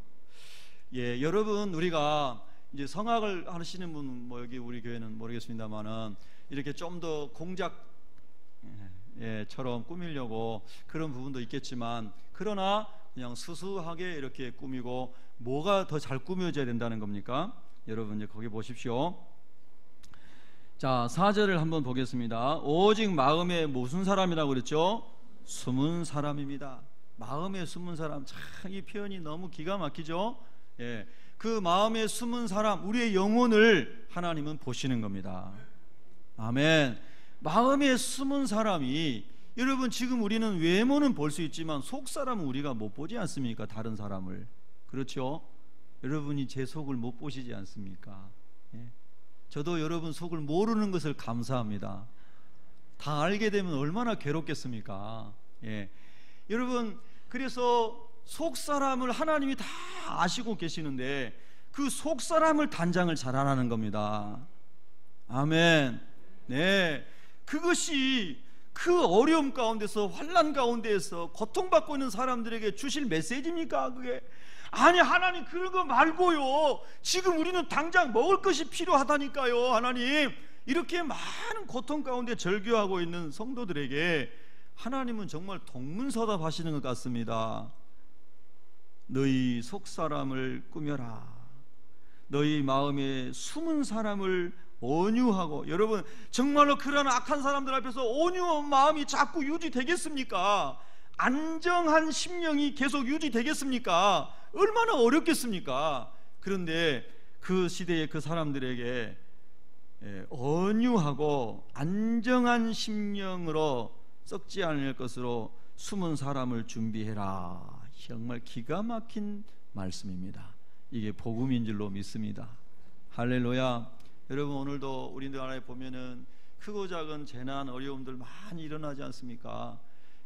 A: 여러분, 우리가 이제 성악을 하시는 분, 여기 우리 교회는 모르겠습니다만은 이렇게 좀 더 공작처럼 꾸미려고 그런 부분도 있겠지만, 그러나 그냥 수수하게 이렇게 꾸미고 뭐가 더 잘 꾸며져야 된다는 겁니까? 여러분 이제 거기 보십시오. 자, 4절을 한번 보겠습니다. 오직 마음에 무슨 사람이라고 그랬죠? 숨은 사람입니다. 마음에 숨은 사람, 참 이 표현이 너무 기가 막히죠? 그 마음에 숨은 사람, 우리의 영혼을 하나님은 보시는 겁니다. 아멘. 마음에 숨은 사람이, 여러분 지금 우리는 외모는 볼 수 있지만 속 사람은 우리가 못 보지 않습니까? 다른 사람을. 그렇죠? 여러분이 제 속을 못 보시지 않습니까? 저도 여러분 속을 모르는 것을 감사합니다. 다 알게 되면 얼마나 괴롭겠습니까? 여러분, 그래서 속 사람을 하나님이 다 아시고 계시는데 그 속 사람을 단장을 잘하라는 겁니다. 아멘. 그것이 그 어려움 가운데서, 환난 가운데에서 고통받고 있는 사람들에게 주실 메시지입니까? 그게 아니, 하나님 그런 거 말고요, 지금 우리는 당장 먹을 것이 필요하다니까요. 하나님, 이렇게 많은 고통 가운데 절규하고 있는 성도들에게 하나님은 정말 동문서답 하시는 것 같습니다. 너희 속 사람을 꾸며라. 너희 마음에 숨은 사람을 온유하고. 여러분, 정말로 그런 악한 사람들 앞에서 온유한 마음이 자꾸 유지되겠습니까? 안정한 심령이 계속 유지되겠습니까? 얼마나 어렵겠습니까? 그런데 그 시대의 그 사람들에게 온유하고 안정한 심령으로 썩지 않을 것으로 숨은 사람을 준비해라. 정말 기가 막힌 말씀입니다. 이게 복음인 줄로 믿습니다. 할렐루야. 여러분, 오늘도 우리들 안에 보면은 크고 작은 재난, 어려움들 많이 일어나지 않습니까?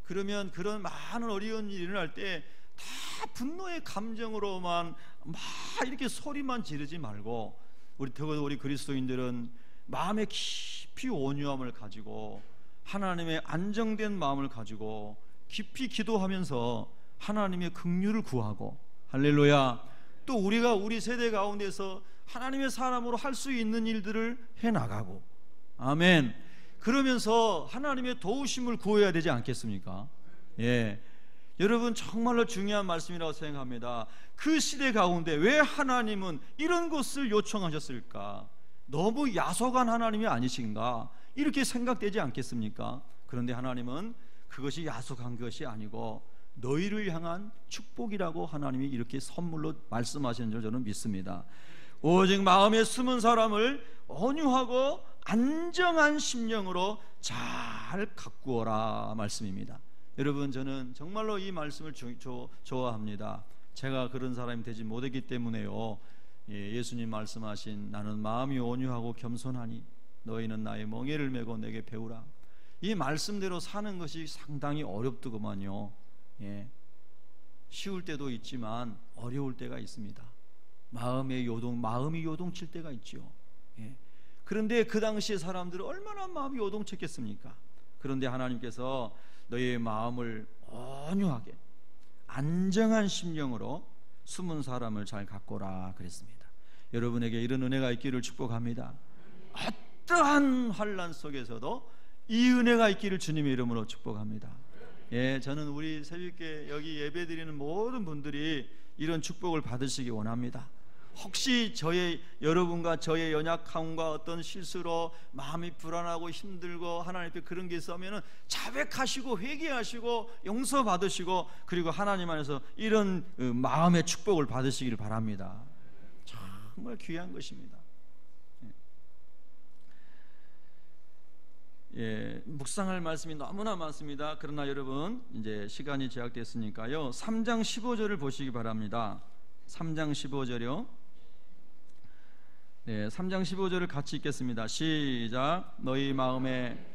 A: 그러면 그런 많은 어려운 일이 일어날 때 다 분노의 감정으로만 막 이렇게 소리만 지르지 말고, 우리 그리스도인들은 마음에 깊이 온유함을 가지고 하나님의 안정된 마음을 가지고 깊이 기도하면서 하나님의 긍휼을 구하고, 할렐루야, 또 우리가 우리 세대 가운데서 하나님의 사람으로 할 수 있는 일들을 해나가고, 아멘, 그러면서 하나님의 도우심을 구해야 되지 않겠습니까? 여러분, 정말로 중요한 말씀이라고 생각합니다. 그 시대 가운데 왜 하나님은 이런 것을 요청하셨을까? 너무 야속한 하나님이 아니신가? 이렇게 생각되지 않겠습니까? 그런데 하나님은 그것이 야속한 것이 아니고 너희를 향한 축복이라고 하나님이 이렇게 선물로 말씀하시는 줄 저는 믿습니다. 오직 마음에 숨은 사람을 온유하고 안정한 심령으로 잘 가꾸어라 말씀입니다. 여러분, 저는 정말로 이 말씀을 좋아합니다. 제가 그런 사람이 되지 못했기 때문에요. 예수님 말씀하신 나는 마음이 온유하고 겸손하니 너희는 나의 멍에를 메고 내게 배우라. 이 말씀대로 사는 것이 상당히 어렵더구만요. 쉬울 때도 있지만 어려울 때가 있습니다. 마음이 요동칠 때가 있죠. 그런데 그 당시에 사람들은 얼마나 마음이 요동쳤겠습니까? 그런데 하나님께서 너희의 마음을 온유하게 안정한 심령으로 숨은 사람을 잘 가꾸라 그랬습니다. 여러분에게 이런 은혜가 있기를 축복합니다. 어떠한 환난 속에서도 이 은혜가 있기를 주님의 이름으로 축복합니다. 저는 우리 새벽에 여기 예배드리는 모든 분들이 이런 축복을 받으시기 원합니다. 혹시 여러분과 저의 연약함과 어떤 실수로 마음이 불안하고 힘들고 하나님 앞에 그런 게 있으면 자백하시고 회개하시고 용서받으시고 그리고 하나님 안에서 이런 마음의 축복을 받으시기를 바랍니다. 정말 귀한 것입니다. 묵상할 말씀이 너무나 많습니다. 그러나 여러분, 이제 시간이 제약됐으니까요, 3장 15절을 보시기 바랍니다. 3장 15절이요. 3장 15절을 같이 읽겠습니다. 시작. 너희 마음에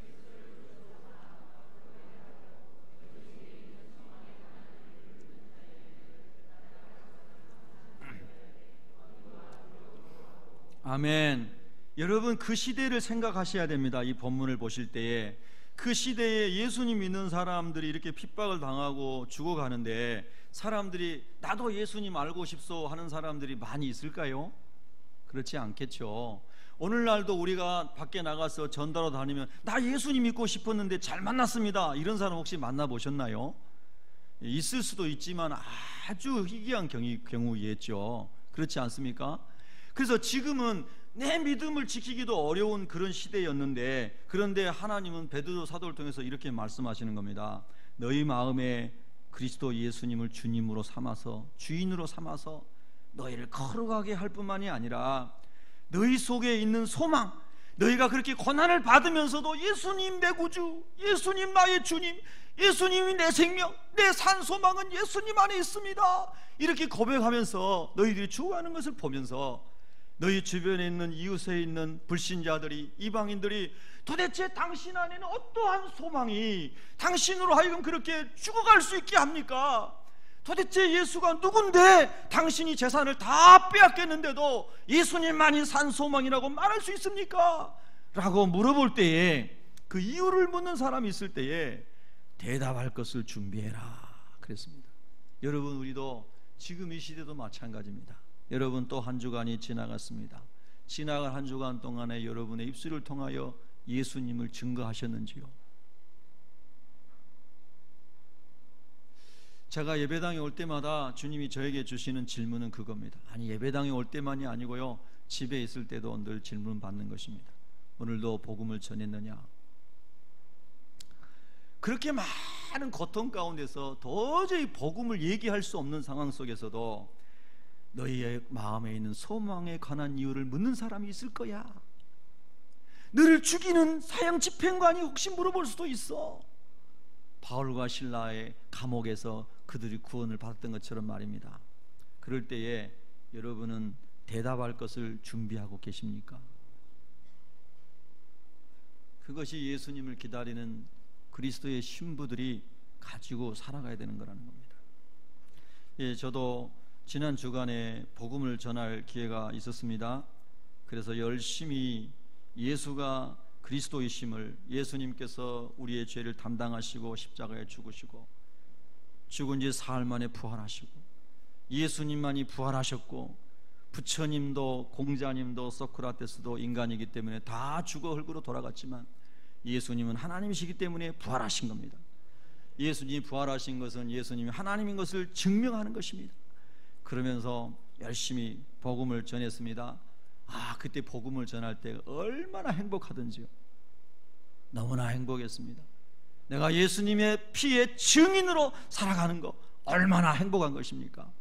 A: 아멘. 여러분, 그 시대를 생각하셔야 됩니다. 이 본문을 보실 때에 그 시대에 예수님 믿는 사람들이 이렇게 핍박을 당하고 죽어가는데 사람들이 나도 예수님 알고 싶소 하는 사람들이 많이 있을까요? 그렇지 않겠죠. 오늘날도 우리가 밖에 나가서 전도로 다니면 나 예수님 믿고 싶었는데 잘 만났습니다, 이런 사람 혹시 만나보셨나요? 있을 수도 있지만 아주 희귀한 경우겠죠. 그렇지 않습니까? 그래서 지금은 내 믿음을 지키기도 어려운 그런 시대였는데, 그런데 하나님은 베드로 사도를 통해서 이렇게 말씀하시는 겁니다. 너희 마음에 그리스도 예수님을 주님으로 삼아서, 주인으로 삼아서 너희를 거룩하게 할 뿐만이 아니라 너희 속에 있는 소망, 너희가 그렇게 고난을 받으면서도 예수님 내 구주, 예수님 나의 주님, 예수님이 내 생명, 내 산 소망은 예수님 안에 있습니다, 이렇게 고백하면서 너희들이 죽어가는 것을 보면서 너희 주변에 있는 이웃에 있는 불신자들이, 이방인들이 도대체 당신 안에는 어떠한 소망이 당신으로 하여금 그렇게 죽어갈 수 있게 합니까? 도대체 예수가 누군데 당신이 재산을 다 빼앗겼는데도 예수님만이 산 소망이라고 말할 수 있습니까? 라고 물어볼 때에, 그 이유를 묻는 사람이 있을 때에 대답할 것을 준비해라 그랬습니다. 여러분, 우리도 지금 이 시대도 마찬가지입니다. 여러분, 또 한 주간이 지나갔습니다. 지나간 한 주간 동안에 여러분의 입술을 통하여 예수님을 증거하셨는지요? 제가 예배당에 올 때마다 주님이 저에게 주시는 질문은 그겁니다. 아니, 예배당에 올 때만이 아니고요, 집에 있을 때도 늘 질문 받는 것입니다. 오늘도 복음을 전했느냐? 그렇게 많은 고통 가운데서 도저히 복음을 얘기할 수 없는 상황 속에서도 너희의 마음에 있는 소망에 관한 이유를 묻는 사람이 있을 거야. 너를 죽이는 사형 집행관이 혹시 물어볼 수도 있어. 바울과 실라의 감옥에서 그들이 구원을 받았던 것처럼 말입니다. 그럴 때에 여러분은 대답할 것을 준비하고 계십니까? 그것이 예수님을 기다리는 그리스도의 신부들이 가지고 살아가야 되는 거라는 겁니다. 저도 지난 주간에 복음을 전할 기회가 있었습니다. 그래서 열심히 예수가 그리스도이심을, 예수님께서 우리의 죄를 담당하시고 십자가에 죽으시고 죽은 지 사흘 만에 부활하시고, 예수님만이 부활하셨고 부처님도 공자님도 소크라테스도 인간이기 때문에 다 죽어 흙으로 돌아갔지만 예수님은 하나님이시기 때문에 부활하신 겁니다. 예수님이 부활하신 것은 예수님이 하나님인 것을 증명하는 것입니다. 그러면서 열심히 복음을 전했습니다. 그때 복음을 전할 때 얼마나 행복하던지요. 너무나 행복했습니다. 내가 예수님의 피의 증인으로 살아가는 거 얼마나 행복한 것입니까?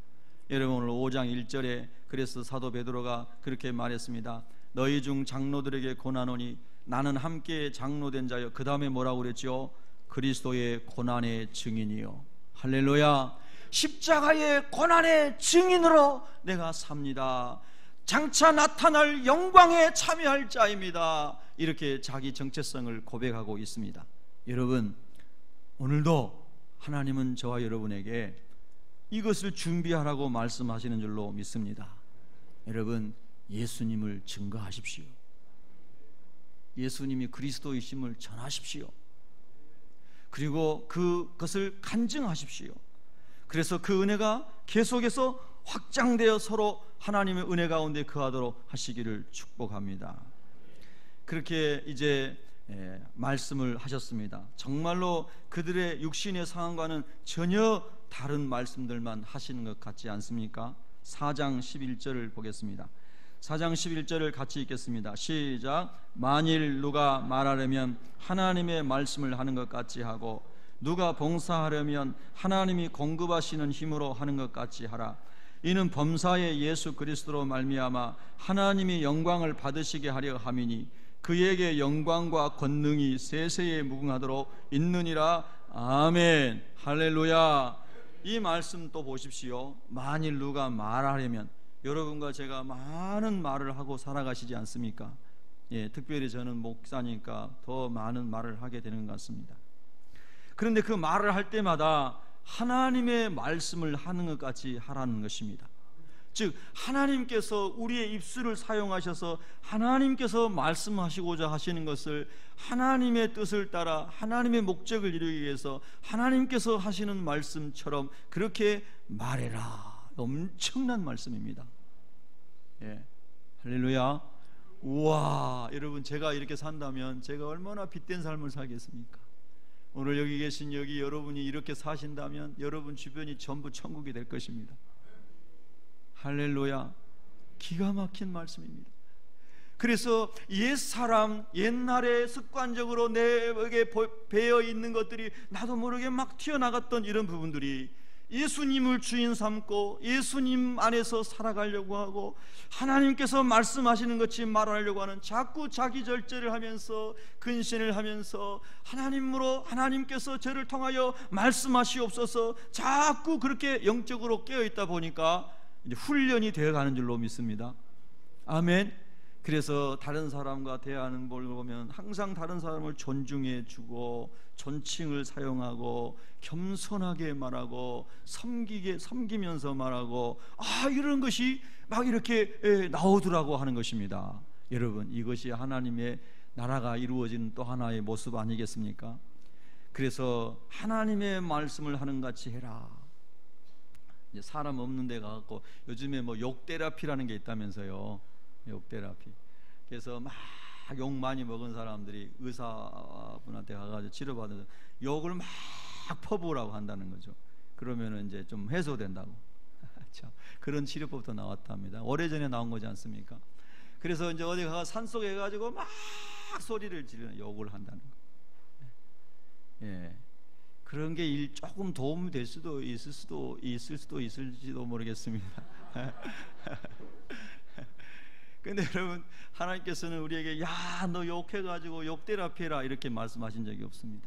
A: 여러분, 오늘 5장 1절에 그래서 사도 베드로가 그렇게 말했습니다. 너희 중 장로들에게 고난오니 나는 함께 장로된 자여. 그 다음에 뭐라고 그랬죠? 그리스도의 고난의 증인이요. 할렐루야. 십자가의 고난의 증인으로 내가 삽니다. 장차 나타날 영광에 참여할 자입니다. 이렇게 자기 정체성을 고백하고 있습니다. 여러분, 오늘도 하나님은 저와 여러분에게 이것을 준비하라고 말씀하시는 줄로 믿습니다. 여러분, 예수님을 증거하십시오. 예수님이 그리스도이심을 전하십시오. 그리고 그것을 간증하십시오. 그래서 그 은혜가 계속해서 확장되어 서로 하나님의 은혜 가운데 거하도록 하시기를 축복합니다. 그렇게 이제 말씀을 하셨습니다. 정말로 그들의 육신의 상황과는 전혀 다른 말씀들만 하시는 것 같지 않습니까? 4장 11절을 보겠습니다. 4장 11절을 같이 읽겠습니다. 시작. 만일 누가 말하려면 하나님의 말씀을 하는 것 같이 하고 누가 봉사하려면 하나님이 공급하시는 힘으로 하는 것 같이 하라. 이는 범사의 예수 그리스도로 말미암아 하나님이 영광을 받으시게 하려 함이니 그에게 영광과 권능이 세세에 무궁하도록 있느니라. 아멘. 할렐루야. 이 말씀 또 보십시오. 만일 누가 말하려면, 여러분과 제가 많은 말을 하고 살아가시지 않습니까? 특별히 저는 목사니까 더 많은 말을 하게 되는 것 같습니다. 그런데 그 말을 할 때마다 하나님의 말씀을 하는 것 같이 하라는 것입니다. 즉 하나님께서 우리의 입술을 사용하셔서 하나님께서 말씀하시고자 하시는 것을 하나님의 뜻을 따라 하나님의 목적을 이루기 위해서 하나님께서 하시는 말씀처럼 그렇게 말해라. 엄청난 말씀입니다. 할렐루야. 우와, 여러분, 제가 이렇게 산다면 제가 얼마나 빛된 삶을 살겠습니까? 오늘 여기 계신 여러분이 이렇게 사신다면 여러분 주변이 전부 천국이 될 것입니다. 할렐루야. 기가 막힌 말씀입니다. 그래서 옛사람, 옛날에 습관적으로 내게 배어 있는 것들이 나도 모르게 막 튀어나갔던 이런 부분들이 예수님을 주인 삼고 예수님 안에서 살아가려고 하고 하나님께서 말씀하시는 것이 말하려고 하는 자꾸 자기 절제를 하면서 근신을 하면서 하나님으로 하나님께서 저를 통하여 말씀하시옵소서 자꾸 그렇게 영적으로 깨어있다 보니까 이제 훈련이 되어가는 줄로 믿습니다. 아멘. 그래서 다른 사람과 대하는 걸 보면 항상 다른 사람을 존중해 주고 존칭을 사용하고 겸손하게 말하고 섬기면서 말하고 이런 것이 막 이렇게 나오더라고 하는 것입니다. 여러분, 이것이 하나님의 나라가 이루어지는 또 하나의 모습 아니겠습니까? 그래서 하나님의 말씀을 하는 같이 해라. 이제 사람 없는 데 가갖고 요즘에 뭐 욕테라피라는 게 있다면서요. 욕테라피. 그래서 막 욕 많이 먹은 사람들이 의사분한테 가가지고 치료받아서 욕을 막 퍼부으라고 한다는 거죠. 그러면은 이제 좀 해소된다고. 그런 치료법도 나왔답니다. 오래전에 나온 거지 않습니까? 그래서 이제 어디 가서 산속에 가지고 막 소리를 지르는 욕을 한다는 거. 그런 게 조금 도움이 될 수도 있을지도 모르겠습니다. 근데 여러분, 하나님께서는 우리에게 야, 너 욕해가지고 욕테라피 해라 이렇게 말씀하신 적이 없습니다.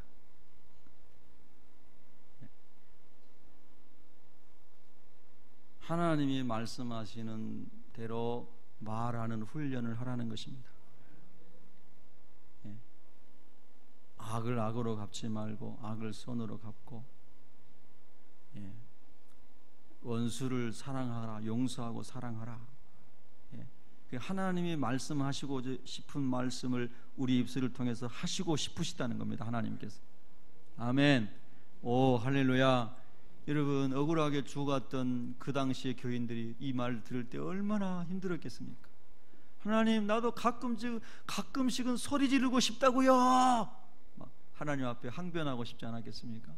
A: 하나님이 말씀하시는 대로 말하는 훈련을 하라는 것입니다. 악을 악으로 갚지 말고 악을 선으로 갚고 원수를 사랑하라, 용서하고 사랑하라. 하나님이 말씀하시고 싶은 말씀을 우리 입술을 통해서 하시고 싶으시다는 겁니다. 하나님께서. 아멘. 오, 할렐루야. 여러분, 억울하게 죽었던 그 당시의 교인들이 이 말을 들을 때 얼마나 힘들었겠습니까? 하나님, 나도 가끔씩은 소리 지르고 싶다고요. 막 하나님 앞에 항변하고 싶지 않았겠습니까?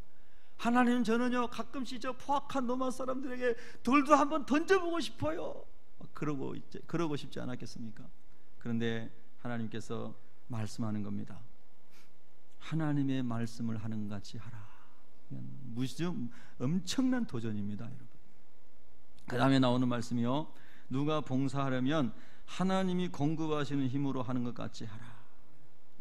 A: 하나님, 저는요 가끔씩 저 포악한 로마 사람들에게 돌도 한번 던져보고 싶어요. 그러고 싶지 않았겠습니까? 그런데 하나님께서 말씀하는 겁니다. 하나님의 말씀을 하는 것 같이 하라. 무슨 엄청난 도전입니다, 여러분. 그 다음에 나오는 말씀이요, 누가 봉사하려면 하나님이 공급하시는 힘으로 하는 것 같이 하라.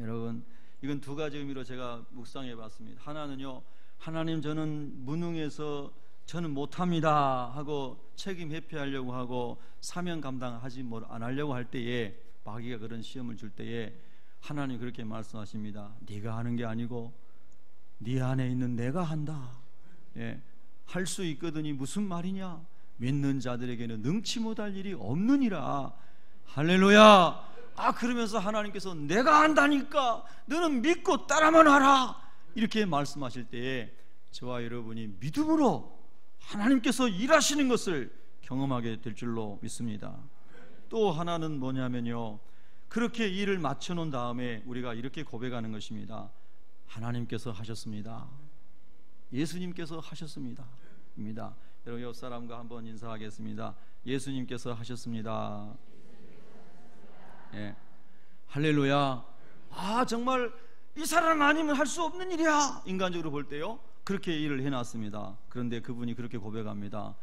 A: 여러분, 이건 두 가지 의미로 제가 묵상해 봤습니다. 하나는요, 하나님 저는 무능해서 저는 못합니다 하고 책임 회피하려고 하고 사명 감당하지 안 하려고 할 때에, 마귀가 그런 시험을 줄 때에 하나님 그렇게 말씀하십니다. 네가 하는 게 아니고 네 안에 있는 내가 한다. 예, 할 수 있거든이 무슨 말이냐? 믿는 자들에게는 능치 못할 일이 없느니라. 할렐루야. 그러면서 하나님께서 내가 한다니까 너는 믿고 따라만 하라, 이렇게 말씀하실 때에 저와 여러분이 믿음으로 하나님께서 일하시는 것을 경험하게 될 줄로 믿습니다. 또 하나는 뭐냐면요, 그렇게 일을 맞춰놓은 다음에 우리가 이렇게 고백하는 것입니다. 하나님께서 하셨습니다. 예수님께서 하셨습니다. 입니다. 여러분, 옆 사람과 한번 인사하겠습니다. 예수님께서 하셨습니다. 예. 할렐루야. 정말 이 사람 아니면 할 수 없는 일이야, 인간적으로 볼 때요. 그렇게 일을 해놨습니다. 그런데 그분이 그렇게 고백합니다.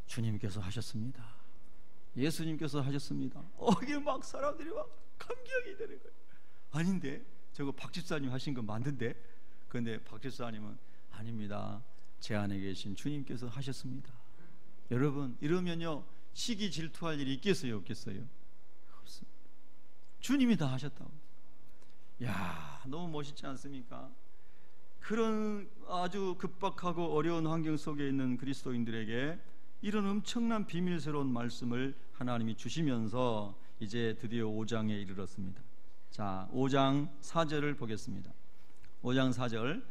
A: 주님께서 하셨습니다. 예수님께서 하셨습니다. 이게 막 사람들이 막 감격이 되는 거예요. 아닌데, 저거 박 집사님 하신 거 맞는데? 그런데 박 집사님은 아닙니다. 제 안에 계신 주님께서 하셨습니다. 여러분, 이러면요 시기 질투할 일이 있겠어요, 없겠어요? 없습니다. 주님이 다 하셨다고. 야, 너무 멋있지 않습니까? 그런 아주 급박하고 어려운 환경 속에 있는 그리스도인들에게 이런 엄청난 비밀스러운 말씀을 하나님이 주시면서 이제 드디어 5장에 이르렀습니다. 자, 5장 4절을 보겠습니다. 5장 4절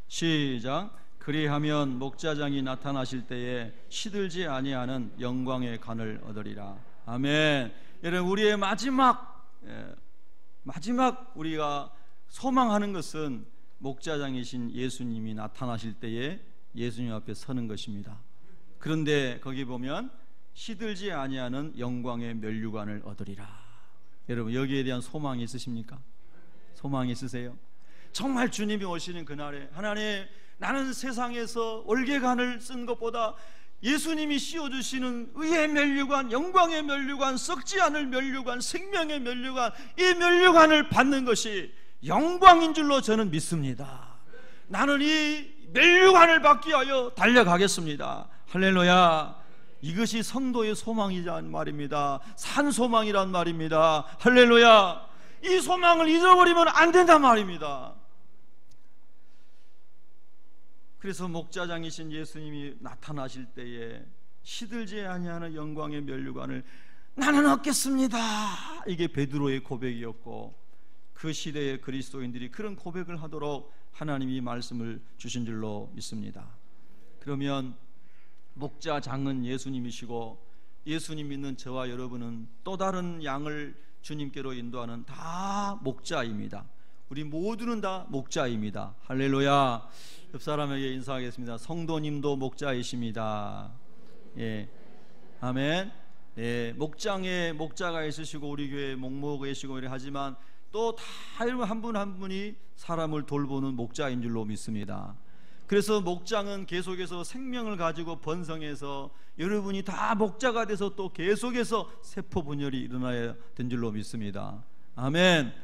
A: 시작. 그리하면 목자장이 나타나실 때에 시들지 아니하는 영광의 관을 얻으리라. 아멘. 여러분, 우리의 마지막 우리가 소망하는 것은 목자장이신 예수님이 나타나실 때에 예수님 앞에 서는 것입니다. 그런데 거기 보면 시들지 아니하는 영광의 면류관을 얻으리라. 여러분, 여기에 대한 소망이 있으십니까? 소망이 있으세요? 정말 주님이 오시는 그날에 하나님, 나는 세상에서 월계관을 쓴 것보다 예수님이 씌워주시는 의의 면류관, 영광의 면류관, 썩지 않을 면류관, 생명의 면류관, 이 면류관을 받는 것이 영광인 줄로 저는 믿습니다. 나는 이 면류관을 받기 위하여 달려가겠습니다. 할렐루야. 이것이 성도의 소망이란 말입니다. 산소망이란 말입니다. 할렐루야. 이 소망을 잊어버리면 안 된단 말입니다. 그래서 목자장이신 예수님이 나타나실 때에 시들지 아니하는 영광의 면류관을 나는 얻겠습니다. 이게 베드로의 고백이었고, 그 시대의 그리스도인들이 그런 고백을 하도록 하나님이 말씀을 주신 줄로 믿습니다. 그러면 목자장은 예수님이시고, 예수님 믿는 저와 여러분은 또 다른 양을 주님께로 인도하는 다 목자입니다. 우리 모두는 다 목자입니다. 할렐루야. 옆 사람에게 인사하겠습니다. 성도님도 목자이십니다. 예, 아멘. 예, 목장에 목자가 있으시고 우리 교회에 목모가 계시고 이래 하지만 또 다 여러분 한 분 한 분이 사람을 돌보는 목자인 줄로 믿습니다. 그래서 목장은 계속해서 생명을 가지고 번성해서 여러분이 다 목자가 돼서 또 계속해서 세포 분열이 일어나야 된 줄로 믿습니다. 아멘.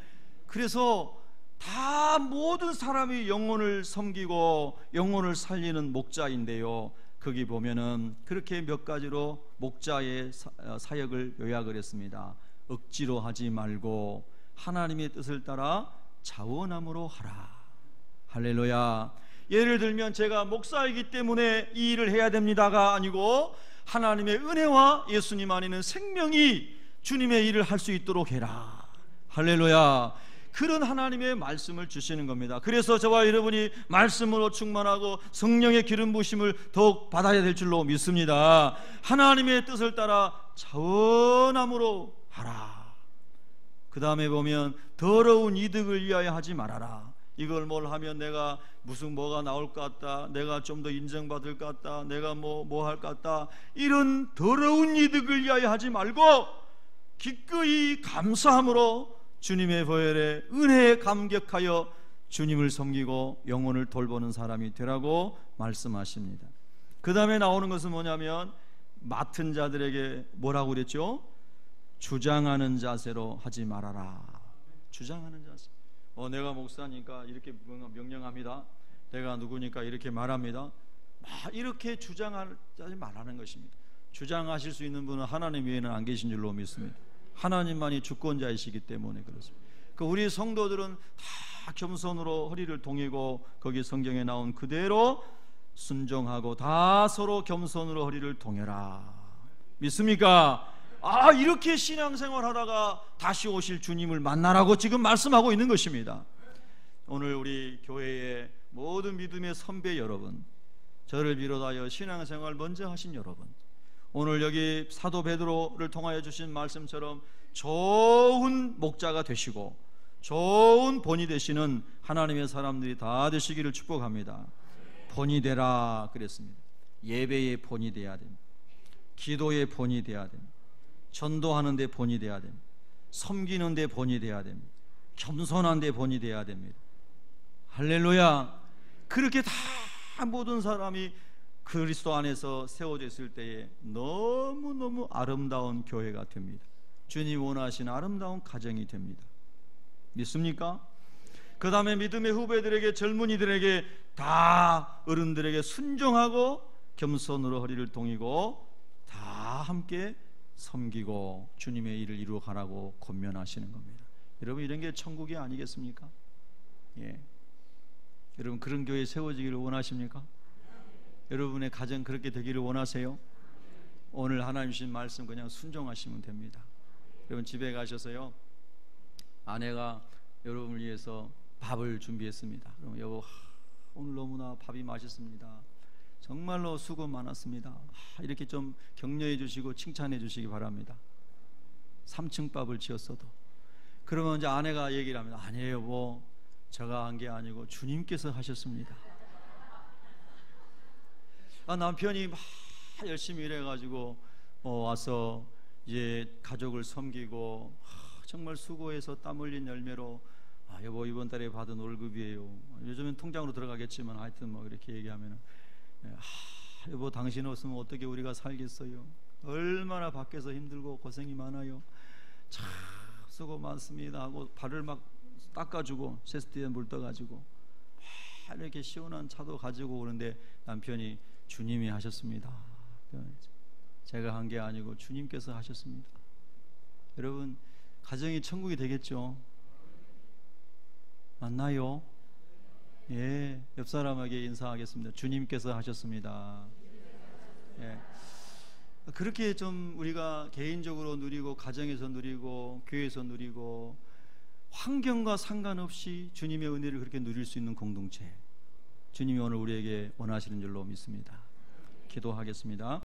A: 그래서 다 모든 사람이 영혼을 섬기고 영혼을 살리는 목자인데요, 거기 보면은 그렇게 몇 가지로 목자의 사역을 요약을 했습니다. 억지로 하지 말고 하나님의 뜻을 따라 자원함으로 하라. 할렐루야. 예를 들면 제가 목사이기 때문에 이 일을 해야 됩니다가 아니고 하나님의 은혜와 예수님 안에는 생명이 주님의 일을 할 수 있도록 해라. 할렐루야. 그런 하나님의 말씀을 주시는 겁니다. 그래서 저와 여러분이 말씀으로 충만하고 성령의 기름 부심을 더욱 받아야 될 줄로 믿습니다. 하나님의 뜻을 따라 자원함으로 하라. 그 다음에 보면 더러운 이득을 위하여 하지 말아라. 이걸 뭘 하면 내가 무슨 뭐가 나올 것 같다, 내가 좀 더 인정받을 것 같다, 내가 뭐 할 것 같다, 이런 더러운 이득을 위하여 하지 말고 기꺼이 감사함으로 주님의 보혈에 은혜에 감격하여 주님을 섬기고 영혼을 돌보는 사람이 되라고 말씀하십니다. 그 다음에 나오는 것은 뭐냐면 맡은 자들에게 뭐라고 그랬죠? 주장하는 자세로 하지 말아라. 주장하는 자세. 내가 목사니까 이렇게 명령합니다. 내가 누구니까 이렇게 말합니다. 이렇게 주장하지 말라는 것입니다. 주장하실 수 있는 분은 하나님 외에는 안 계신 줄로 믿습니다. 하나님만이 주권자이시기 때문에 그렇습니다. 우리 성도들은 다 겸손으로 허리를 동이고 거기 성경에 나온 그대로 순종하고 다 서로 겸손으로 허리를 동여라. 믿습니까? 이렇게 신앙생활 하다가 다시 오실 주님을 만나라고 지금 말씀하고 있는 것입니다. 오늘 우리 교회의 모든 믿음의 선배 여러분, 저를 비롯하여 신앙생활 먼저 하신 여러분, 오늘 여기 사도 베드로를 통하여 주신 말씀처럼 좋은 목자가 되시고 좋은 본이 되시는 하나님의 사람들이 다 되시기를 축복합니다. 본이 되라 그랬습니다. 예배의 본이 돼야 됩니다. 기도의 본이 돼야 됩니다. 전도하는 데 본이 돼야 됩니다. 섬기는 데 본이 돼야 됩니다. 겸손한 데 본이 돼야 됩니다. 할렐루야. 그렇게 다 모든 사람이 그리스도 안에서 세워져 있을 때에 너무너무 아름다운 교회가 됩니다. 주님 원하시는 아름다운 가정이 됩니다. 믿습니까? 그 다음에 믿음의 후배들에게, 젊은이들에게, 다 어른들에게 순종하고 겸손으로 허리를 동이고 다 함께 섬기고 주님의 일을 이루어 가라고 권면하시는 겁니다. 여러분, 이런 게 천국이 아니겠습니까? 예. 여러분, 그런 교회 세워지기를 원하십니까? 여러분의 가정 그렇게 되기를 원하세요? 오늘 하나님 주신 말씀 그냥 순종하시면 됩니다. 여러분, 집에 가셔서요, 아내가 여러분을 위해서 밥을 준비했습니다. 그럼 여보, 오늘 너무나 밥이 맛있습니다. 정말로 수고 많았습니다. 이렇게 좀 격려해 주시고 칭찬해 주시기 바랍니다. 3층 밥을 지었어도. 그러면 이제 아내가 얘기를 합니다. 아니에요 여보, 제가 한 게 아니고 주님께서 하셨습니다. 남편이 막 열심히 일해가지고 와서 이제 가족을 섬기고 정말 수고해서 땀 흘린 열매로 여보 이번 달에 받은 월급이에요. 요즘엔 통장으로 들어가겠지만 하여튼 뭐 이렇게 얘기하면은 여보 당신 없으면 어떻게 우리가 살겠어요? 얼마나 밖에서 힘들고 고생이 많아요. 참 수고 많습니다 하고 발을 막 닦아주고 세스티에 물 떠가지고 이렇게 시원한 차도 가지고 오는데 남편이 주님이 하셨습니다. 제가 한 게 아니고 주님께서 하셨습니다. 여러분, 가정이 천국이 되겠죠? 맞나요? 예, 옆 사람에게 인사하겠습니다. 주님께서 하셨습니다. 예. 그렇게 좀 우리가 개인적으로 누리고 가정에서 누리고 교회에서 누리고 환경과 상관없이 주님의 은혜를 그렇게 누릴 수 있는 공동체, 주님이 오늘 우리에게 원하시는 줄로 믿습니다. 기도하겠습니다.